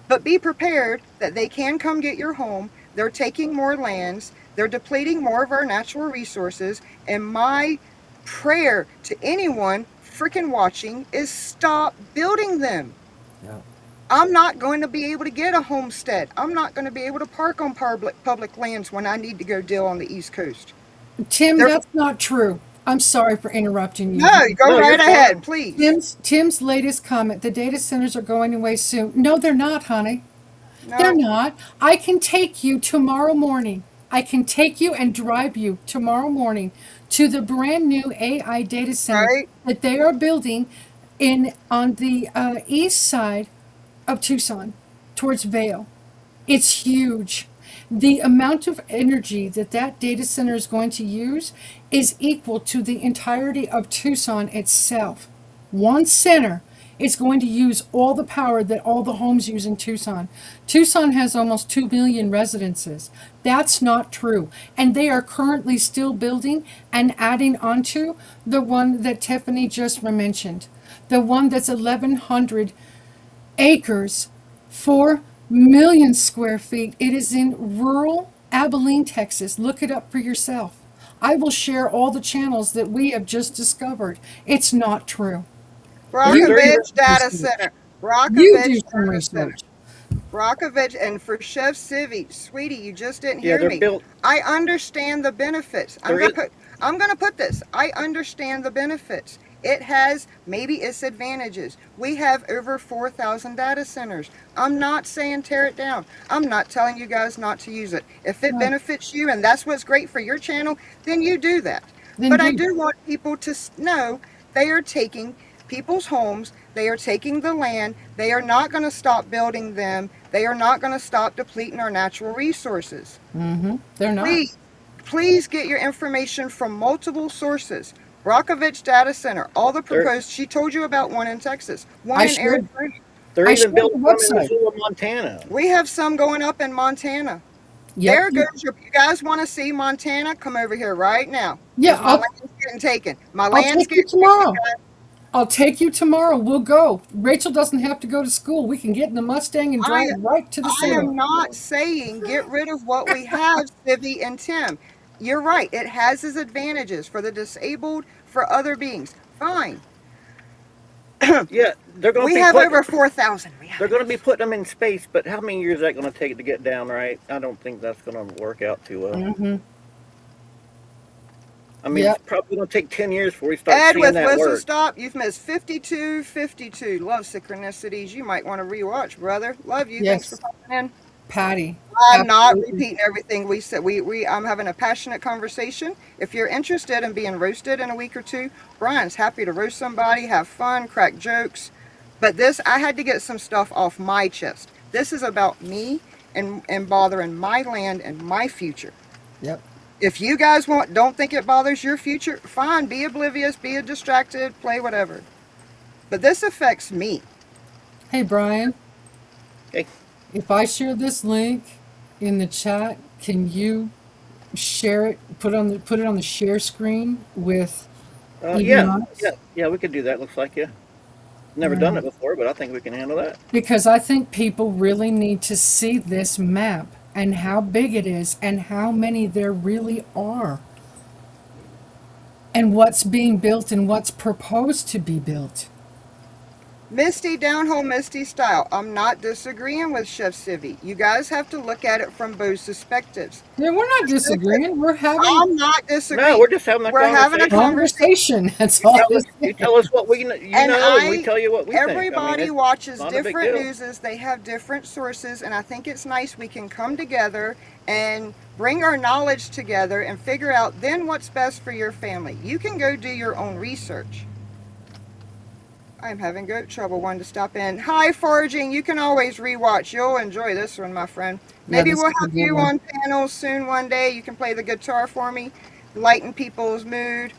But be prepared that they can come get your home. They're taking more lands. They're depleting more of our natural resources. And my prayer to anyone freaking watching is stop building them. Yeah. I'm not going to be able to get a homestead. I'm not going to be able to park on public lands when I need to go deal on the East Coast. Tim, They're, that's not true. I'm sorry for interrupting you. no, go No, you're right ahead, fine. please. Tim's latest comment, the data centers are going away soon. No, they're not, honey. They're No, not. I can take you tomorrow morning. I can take you and drive you tomorrow morning to the brand new AI data center right? that they are building in on the east side of Tucson, towards Vail. It's huge. The amount of energy that that data center is going to use is equal to the entirety of Tucson itself. One center is going to use all the power that all the homes use in Tucson. Tucson has almost 2 million residences. That's not true. And they are currently still building and adding onto the one that Tiffany just mentioned. The one that's 1,100 acres, 4 million square feet. It is in rural Abilene, Texas. Look it up for yourself. I will share all the channels that we have just discovered. It's not true. You They're do even Brockovich Data some research. Center. You do Brockovich some Data Center. research. Brockovich, and for Chef Civi, sweetie, you just didn't yeah, hear they're me. built. I understand the benefits. They're in, I'm gonna put this. I understand the benefits. It has maybe its advantages. We have over 4,000 data centers. I'm not saying tear it down. I'm not telling you guys not to use it. If it No, benefits you and that's what's great for your channel, then you do that. then But I do. do want people to know they are taking people's homes, they are taking the land, they are not going to stop building them, they are not going to stop depleting our natural resources. They're not. Please, please get your information from multiple sources. Brockovich Data Center, all the they're proposed, she told you about one in Texas, one I in shared. Arizona. they're I even shared the built some in website. Missoula, Montana. We have some going up in Montana. Yep. There goes your, you guys want to see Montana? Come over here right now. Yeah, Because my land's getting taken. My I'll land's take you getting taken, tomorrow. guys. I'll take you tomorrow. We'll go. Rachel doesn't have to go to school. We can get in the Mustang and I drive right to the I center. am not saying get rid of what we have, Civi and Tim. You're right. It has its advantages for the disabled, for other beings. Fine. Yeah, they're going to We be have put. over 4,000. They're going to be putting them in space, but how many years is that going to take to get down right? I don't think that's going to work out too well. I mean, Yep. it's probably going to take 10 years before we start Ed seeing with that Whistle work. Stop, you've missed 52, 52. Love synchronicities. You might want to rewatch, brother. Love you. Thanks for Yes. popping in. Patty. I'm not Absolutely. repeating everything we said. I'm having a passionate conversation. If you're interested in being roasted in a week or two, Brian's happy to roast somebody, have fun, crack jokes. But this, I had to get some stuff off my chest. This is about me and bothering my land and my future. Yep. If you guys don't think it bothers your future, fine, be oblivious, be distracted, play whatever. But this affects me. Hey, Brian. Okay. If I share this link in the chat, can you share it? Put it on the share screen with EV Yeah, Mods? yeah, we could do that. Looks like, yeah. Never done it before, but I think we can handle that. Because I think people really need to see this map and how big it is and how many there really are. And what's being built and what's proposed to be built. Misty, downhole Misty style. I'm not disagreeing with Chef Civi. You guys have to look at it from both perspectives. Yeah, we're not disagreeing. We're having I'm not disagreeing. No, we're just having a We're having a conversation. conversation. That's all. You tell us what we know, And and we tell you what we think. I mean, everybody it's watches not a big different deal. newses. They have different sources, and I think it's nice we can come together and bring our knowledge together and figure out then what's best for your family. You can go do your own research. I'm having goat trouble. Wanted to stop in. Hi, Foraging. You can always rewatch. You'll enjoy this one, my friend. Maybe this we'll is a have good you one. on panels soon one day. You can play the guitar for me, lighten people's mood.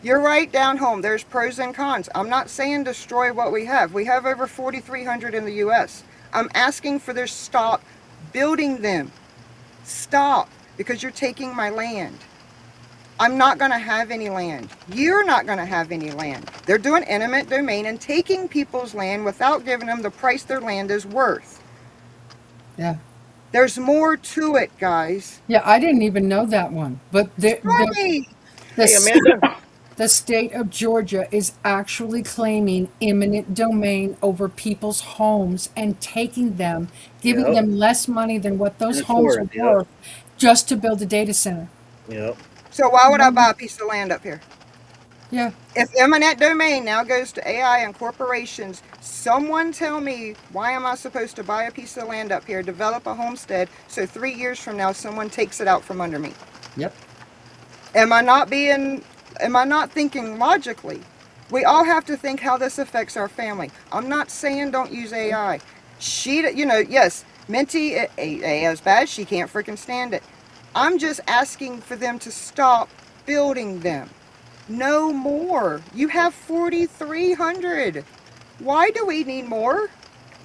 You're right, down home. There's pros and cons. I'm not saying destroy what we have. We have over 4,300 in the U.S. I'm asking for their stop building them. Stop. because you're taking my land. I'm not going to have any land. You're not going to have any land. They're doing eminent domain and taking people's land without giving them the price their land is worth. Yeah. There's more to it, guys. Yeah, I didn't even know that one. But Right. Hey, Amanda. the state of Georgia is actually claiming eminent domain over people's homes and taking them, giving Yep. them less money than what those It's homes are worth, yep. worth just to build a data center. Yep. So why would I buy a piece of land up here? Yeah. If eminent domain now goes to AI and corporations, someone tell me, why am I supposed to buy a piece of land up here, develop a homestead, so 3 years from now someone takes it out from under me? Yep. Am I not thinking logically? We all have to think how this affects our family. I'm not saying don't use AI. Yes, Minty, AI is bad. She can't freaking stand it. I'm just asking for them to stop building them. No more. You have 4,300. Why do we need more?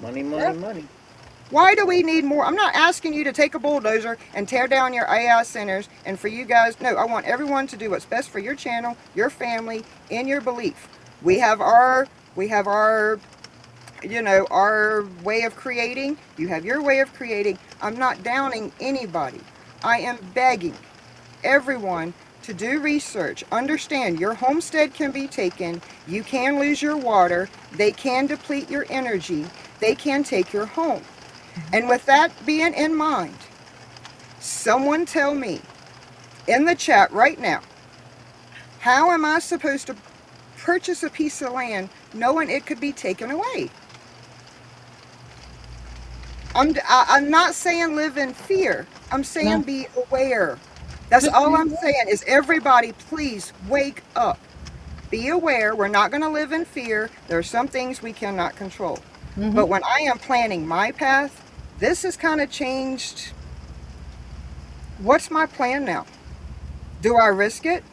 Money, money, Yep. money. Why do we need more? I'm not asking you to take a bulldozer and tear down your AI centers and for you guys. No, I want everyone to do what's best for your channel, your family, and your belief. We have our our way of creating. You have your way of creating. I'm not downing anybody. I am begging everyone to do research. Understand your homestead can be taken. You can lose your water. They can deplete your energy. They can take your home. And with that being in mind, someone tell me in the chat right now, how am I supposed to purchase a piece of land knowing it could be taken away? I'm not saying live in fear. I'm saying No. be aware. That's all I'm saying is everybody please wake up. Be aware. We're not going to live in fear. There are some things we cannot control. But when I am planning my path, this has kind of changed. What's my plan now? Do I risk it?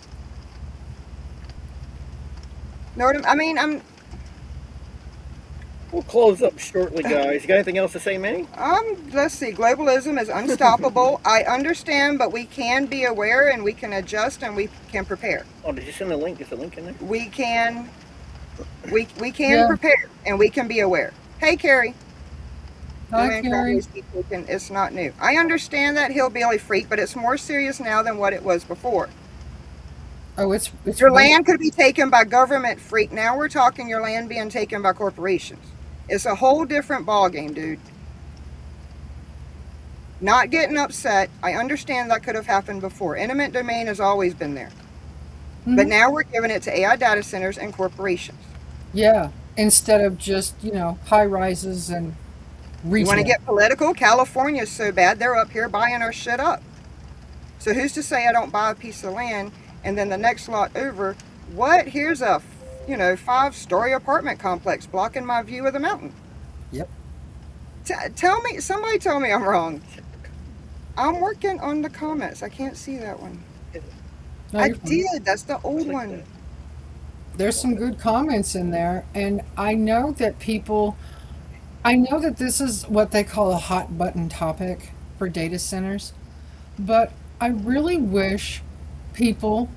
Know what I mean? We'll close up shortly, guys. You got anything else to say, Minnie? Let's see. Globalism is unstoppable. I understand, but we can be aware and we can adjust and we can prepare. Oh, did you send the link? Is the link in there? We can Yeah. prepare and we can be aware. Hey, Carrie. Hi, Man, Carrie. it's not new. I understand that hillbilly freak, but it's more serious now than what it was before. Oh, it's Your land could be taken by government freak. Now we're talking your land being taken by corporations. It's a whole different ballgame, dude. Not getting upset. I understand that could have happened before. Eminent domain has always been there. But now we're giving it to AI data centers and corporations. Yeah, instead of just, high rises and You retail. want to get political? California's so bad, they're up here buying our shit up. So who's to say I don't buy a piece of land and then the next lot over, what? Here's a, 5-story apartment complex blocking my view of the mountain. Yep. Somebody tell me I'm wrong. I'm working on the comments. I can't see that one. No, I you're fine. did. That's the old Click one. that. There's some good comments in there, and I know that this is what they call a hot button topic for data centers, but I really wish people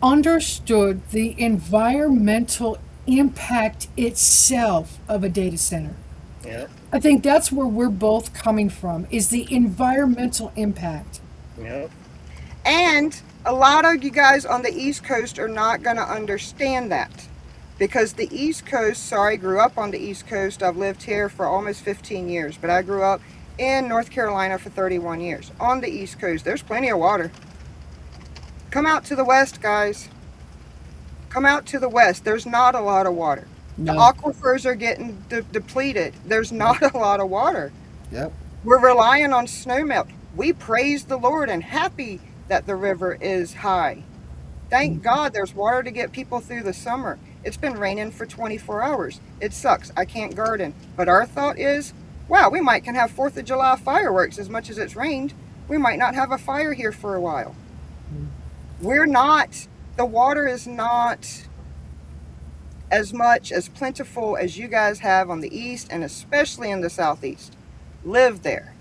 understood the environmental impact itself of a data center. Yep. I think that's where we're both coming from, is the environmental impact. Yep. And a lot of you guys on the East Coast are not going to understand that. Because the East Coast, grew up on the East Coast. I've lived here for almost 15 years, but I grew up in North Carolina for 31 years. On the East Coast, there's plenty of water. Come out to the West, guys. Come out to the West. There's not a lot of water. No. The aquifers are getting depleted. There's not a lot of water. Yep. We're relying on snowmelt. We praise the Lord and happy that the river is high. Thank God there's water to get people through the summer. It's been raining for 24 hours. It sucks. I can't garden. But our thought is, wow, we might can have 4th of July fireworks as much as it's rained. We might not have a fire here for a while. The water is not as much as plentiful as you guys have on the east and especially in the southeast. Live there.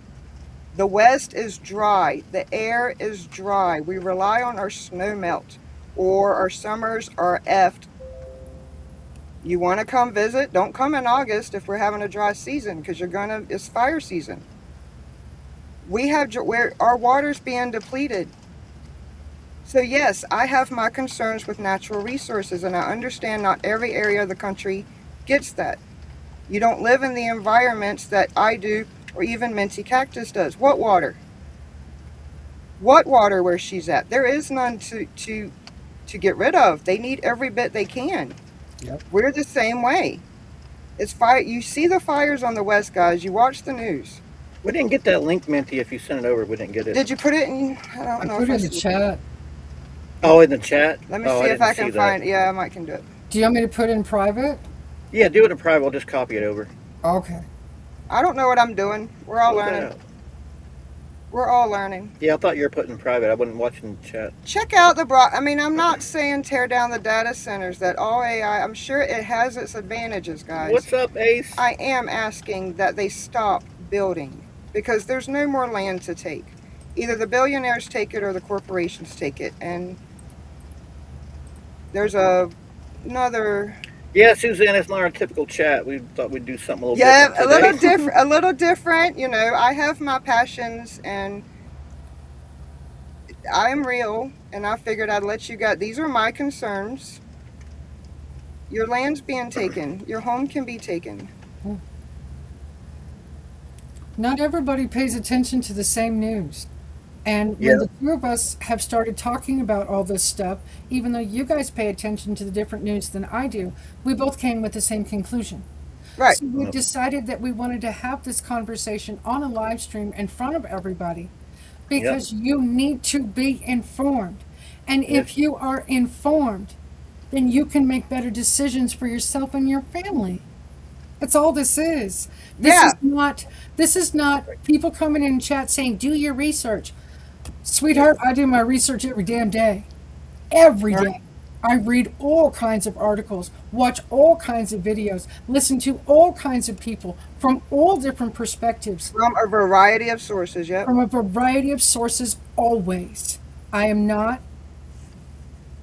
The West is dry. The air is dry. We rely on our snow melt, or our summers are effed. You want to come visit? Don't come in August if we're having a dry season, because it's fire season. Where our water's being depleted. So yes, I have my concerns with natural resources, and I understand not every area of the country gets that. You don't live in the environments that I do, or even Minty Cactus does. What water? What water where she's at? There is none to get rid of. They need every bit they can. Yep. We're the same way. It's fire. You see the fires on the West, guys. You watch the news. We didn't get that link, Minty. If you sent it over, we didn't get it. Did you put it in? I don't know. I put it in the chat. Oh, in the chat? Let me Oh, see if I didn't can see find that. it. Yeah, I might can do it. Do you want me to put it in private? Yeah, do it in private. I'll just copy it over. Okay. I don't know what I'm doing. We're all Look that learning. up. We're all learning. Yeah, I thought you were putting in private. I wasn't watching the chat. Check out I mean, I'm not saying tear down the data centers, that all AI, I'm sure it has its advantages, guys. What's up, Ace? I am asking that they stop building, because there's no more land to take. Either the billionaires take it or the corporations take it. And there's another... Yeah, Suzanne, it's not our typical chat. We thought we'd do something a little Yeah, different a today. little different. A little different. You know, I have my passions, and I'm real. And I figured I'd let you guys. These are my concerns. Your land's being taken. Your home can be taken. Not everybody pays attention to the same news. And when Yeah. the two of us have started talking about all this stuff, even though you guys pay attention to the different news than I do, we both came with the same conclusion. Right. So we decided that we wanted to have this conversation on a live stream in front of everybody, because you need to be informed. And if you are informed, then you can make better decisions for yourself and your family. That's all this is. This is not people coming in chat saying, do your research. Sweetheart, I do my research every damn day. Every day. I read all kinds of articles, watch all kinds of videos, listen to all kinds of people from all different perspectives. From a variety of sources, yep. From a variety of sources, always. I am not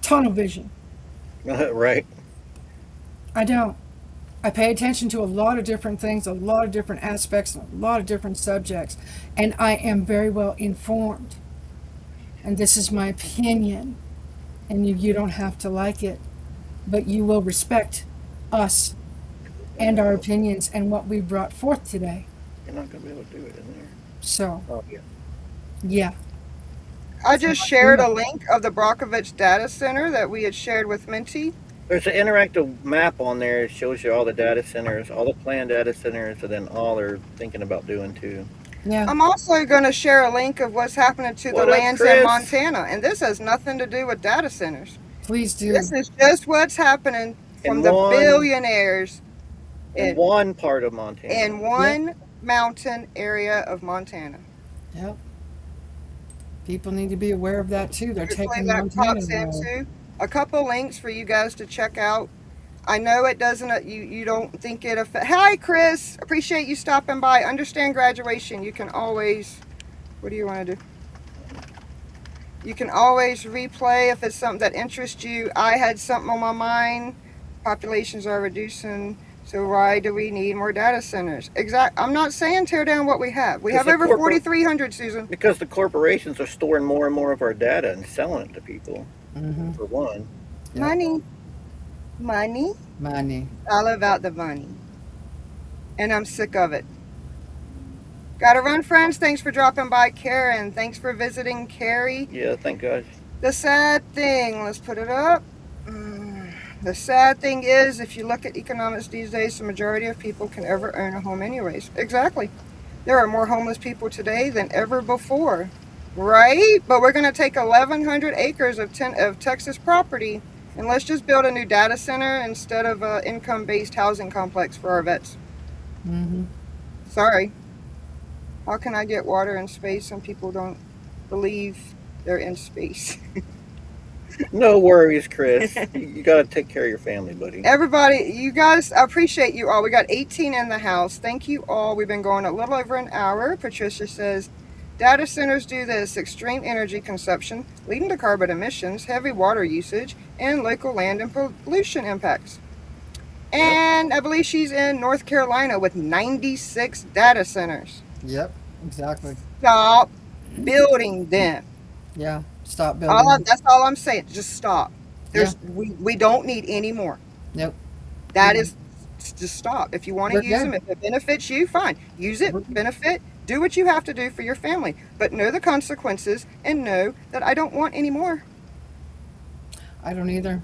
tunnel vision. Right. I don't. I pay attention to a lot of different things, a lot of different aspects, a lot of different subjects, and I am very well informed. And this is my opinion, and you don't have to like it, but you will respect us and our opinions and what we brought forth today. You're not going to be able to do it in there. So, Oh, yeah. yeah. I just shared a link of the Brockovich data center that we had shared with Minty. There's an interactive map on there. It shows you all the data centers, all the planned data centers, and then all they're thinking about doing too. Yeah. I'm also going to share a link of what's happening to the What up, lands Chris? in Montana. And this has nothing to do with data centers. Please do. This is just what's happening from In the one- billionaires In one part of Montana. in one mountain area of Montana. Yep. People need to be aware of that too. They're Hopefully taking that Montana pops away. into a couple links for you guys to check out. I know it doesn't, you don't think it affects. Hi, Chris. Appreciate you stopping by. Understand graduation. You can always, what do you want to do? You can always replay if it's something that interests you. I had something on my mind. Populations are reducing. So why do we need more data centers? I'm not saying tear down what we have. We have the over corporate- 4,300, Susan. Because the corporations are storing more and more of our data and selling it to people, Mm-hmm. for one. Yeah. Money. Money. Money. All about the money. And I'm sick of it. Gotta run, friends. Thanks for dropping by, Karen. Thanks for visiting, Carrie. Yeah, thank God. The sad thing, let's put it up. The sad thing is, if you look at economics these days, the majority of people can ever own a home anyways. Exactly. There are more homeless people today than ever before. Right? But we're going to take 1,100 acres of Texas property, and let's just build a new data center instead of an income-based housing complex for our vets. Mm-hmm. Sorry. How can I get water in space and people don't believe they're in space? No worries, Chris. You got to take care of your family, buddy. Everybody, you guys, I appreciate you all. We got 18 in the house. Thank you all. We've been going a little over an hour. Patricia says, Data centers do this: extreme energy consumption, leading to carbon emissions, heavy water usage, and local land and pollution impacts. And I believe she's in North Carolina with 96 data centers. Yep, exactly. Stop building them. Yeah, stop building. That's all I'm saying. Just stop. Yeah. We don't need any more. Nope. That is, just stop. If you want to We're use good. them, if it benefits you, fine. Use it, benefit, do what you have to do for your family. But know the consequences and know that I don't want any more. I don't either.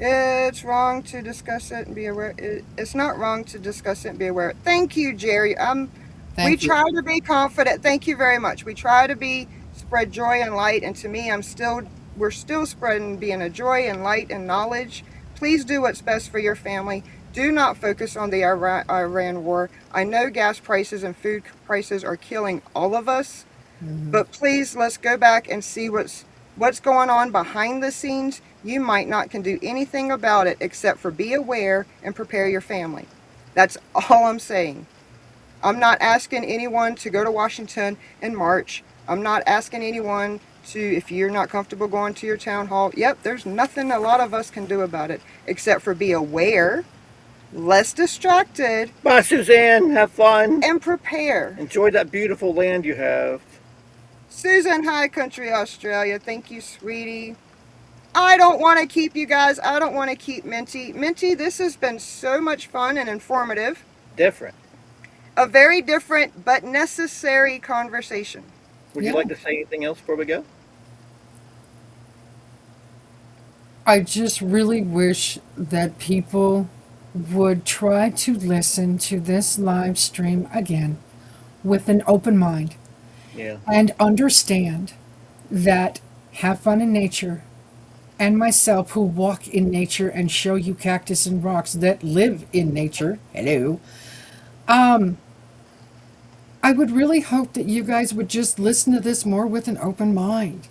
It's wrong to discuss it and be aware. It's not wrong to discuss it and be aware. Thank you, Jerry. We Thank you. try to be confident. Thank you very much. We try to spread joy and light. And to me, we're still spreading, being a joy and light and knowledge. Please do what's best for your family. Do not focus on the Iran war. I know gas prices and food prices are killing all of us, but please, let's go back and see what's going on behind the scenes. You might not can do anything about it except for be aware and prepare your family. That's all I'm saying. I'm not asking anyone to go to Washington in March. I'm not asking anyone to, if you're not comfortable going to your town hall. Yep, there's nothing a lot of us can do about it except for be aware, less distracted, Bye, Suzanne. Have fun. and prepare. Enjoy that beautiful land you have. Susan, High Country, Australia. Thank you, sweetie. I don't want to keep you guys. I don't want to keep Minty. Minty, this has been so much fun and informative. Different. A very different but necessary conversation. Would you like to say anything else before we go? I just really wish that people would try to listen to this live stream again with an open mind Yeah. and understand that have fun in nature, and myself who walk in nature and show you cactus and rocks that live in nature. Hello. I would really hope that you guys would just listen to this more with an open mind.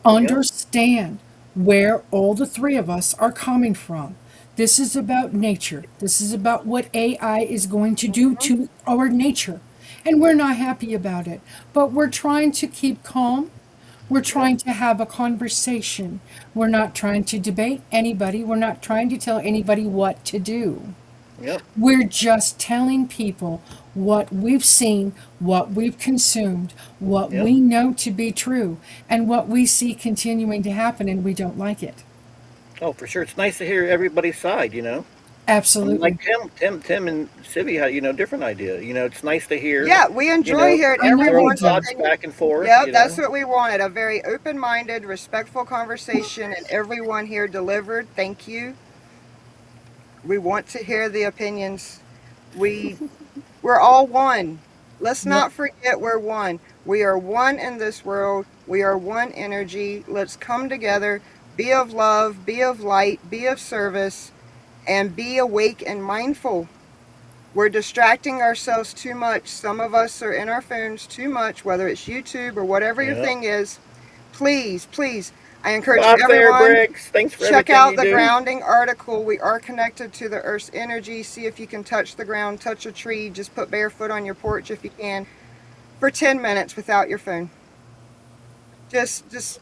Understand where all the three of us are coming from. This is about nature. This is about what AI is going to do to our nature. And we're not happy about it. But we're trying to keep calm. We're trying to have a conversation. We're not trying to debate anybody. We're not trying to tell anybody what to do. Yep. We're just telling people what we've seen, what we've consumed, what we know to be true, and what we see continuing to happen, and we don't like it. Oh, for sure. It's nice to hear everybody's side, you know. Absolutely. Like Tim and Sibby had, different idea. It's nice to hear. Yeah, we enjoy hearing everyone's thoughts opinion. back and forth. Yep, that's what we wanted. A very open-minded, respectful conversation, and everyone here delivered. Thank you. We want to hear the opinions. We're all one. Let's not forget we're one. We are one in this world. We are one energy. Let's come together, be of love, be of light, be of service, and be awake and mindful. We're distracting ourselves too much. Some of us are in our phones too much, whether it's YouTube or whatever your thing is. Please, please, I encourage everyone, Thanks for check out the do. grounding article. We are connected to the Earth's energy. See if you can touch the ground, touch a tree. Just put barefoot on your porch if you can for 10 minutes without your phone. Just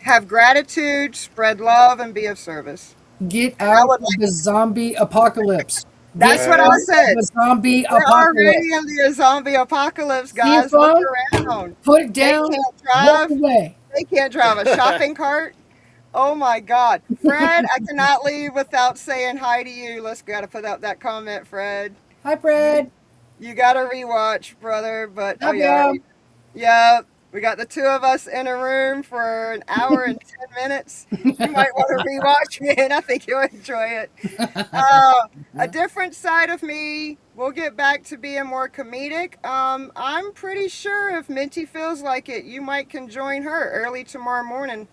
have gratitude, spread love, and be of service. Get out of the zombie apocalypse. That's what I said. The zombie We're already apocalypse. in the zombie apocalypse, See your guys. Look phone? around. Put it down. They can't Walk drive. away. They can't drive a shopping cart. Oh my God. Fred, I cannot leave without saying hi to you. Let's gotta put out that comment, Fred. Hi, Fred. You gotta rewatch, brother. But Love ya. yeah, we got the two of us in a room for an hour and 10 minutes. You might want to rewatch me, and I think you'll enjoy it. A different side of me. We'll get back to being more comedic. I'm pretty sure if Minty feels like it, you might can join her early tomorrow morning.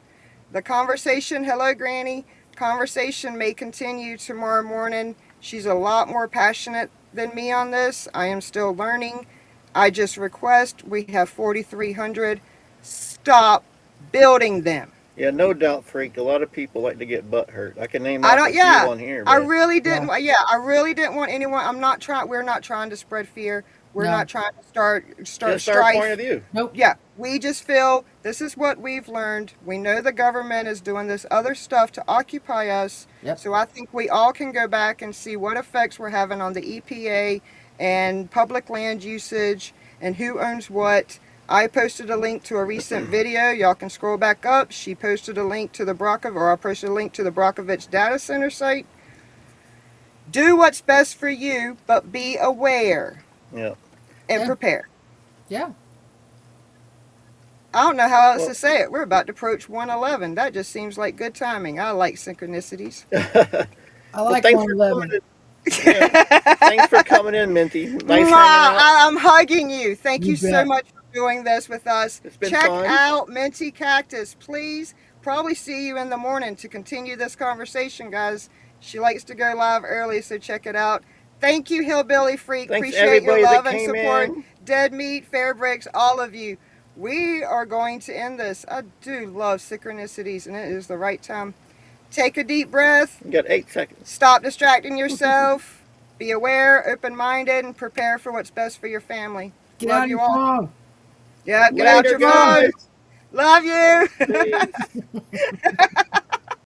The conversation, hello, Granny. Conversation may continue tomorrow morning. She's a lot more passionate than me on this. I am still learning. I just request, we have 4,300. Stop building them. Yeah, no doubt, Freak. A lot of people like to get butt hurt. I can name I off don't. a few Yeah, on here. I but- really didn't. Yeah, I really didn't want anyone. We're not trying to spread fear. We're No. not trying to start Just our strife. point of view. Nope. Yeah, we just feel this is what we've learned. We know the government is doing this other stuff to occupy us. Yep. So I think we all can go back and see what effects we're having on the EPA and public land usage and who owns what. I posted a link to a recent video. Y'all can scroll back up. She posted a link to the I posted a link to the Brockovich data center site. Do what's best for you, but be aware Yeah. and Yeah. prepare. Yeah. I don't know how else Well- to say it. We're about to approach 111. That just seems like good timing. I like synchronicities. I like thanks for 111. coming in. Yeah. Thanks for coming in, Minty. Nice hanging out. I'm hugging you. Thank You you so bet. much for doing this with us. It's been Check fun. out Minty Cactus. Please, probably see you in the morning to continue this conversation, guys. She likes to go live early, so check it out. Thank you, Hillbilly Freak. Thanks Appreciate your everybody that love and came support. in. Dead Meat, Fair Bricks, all of you. We are going to end this. I do love synchronicities, and it is the right time. Take a deep breath. You got 8 seconds. Stop distracting yourself. Be aware, open-minded, and prepare for what's best for your family. Get Love out you your all. phone. Yeah, get out Later, your guys. phone. Love you. Peace.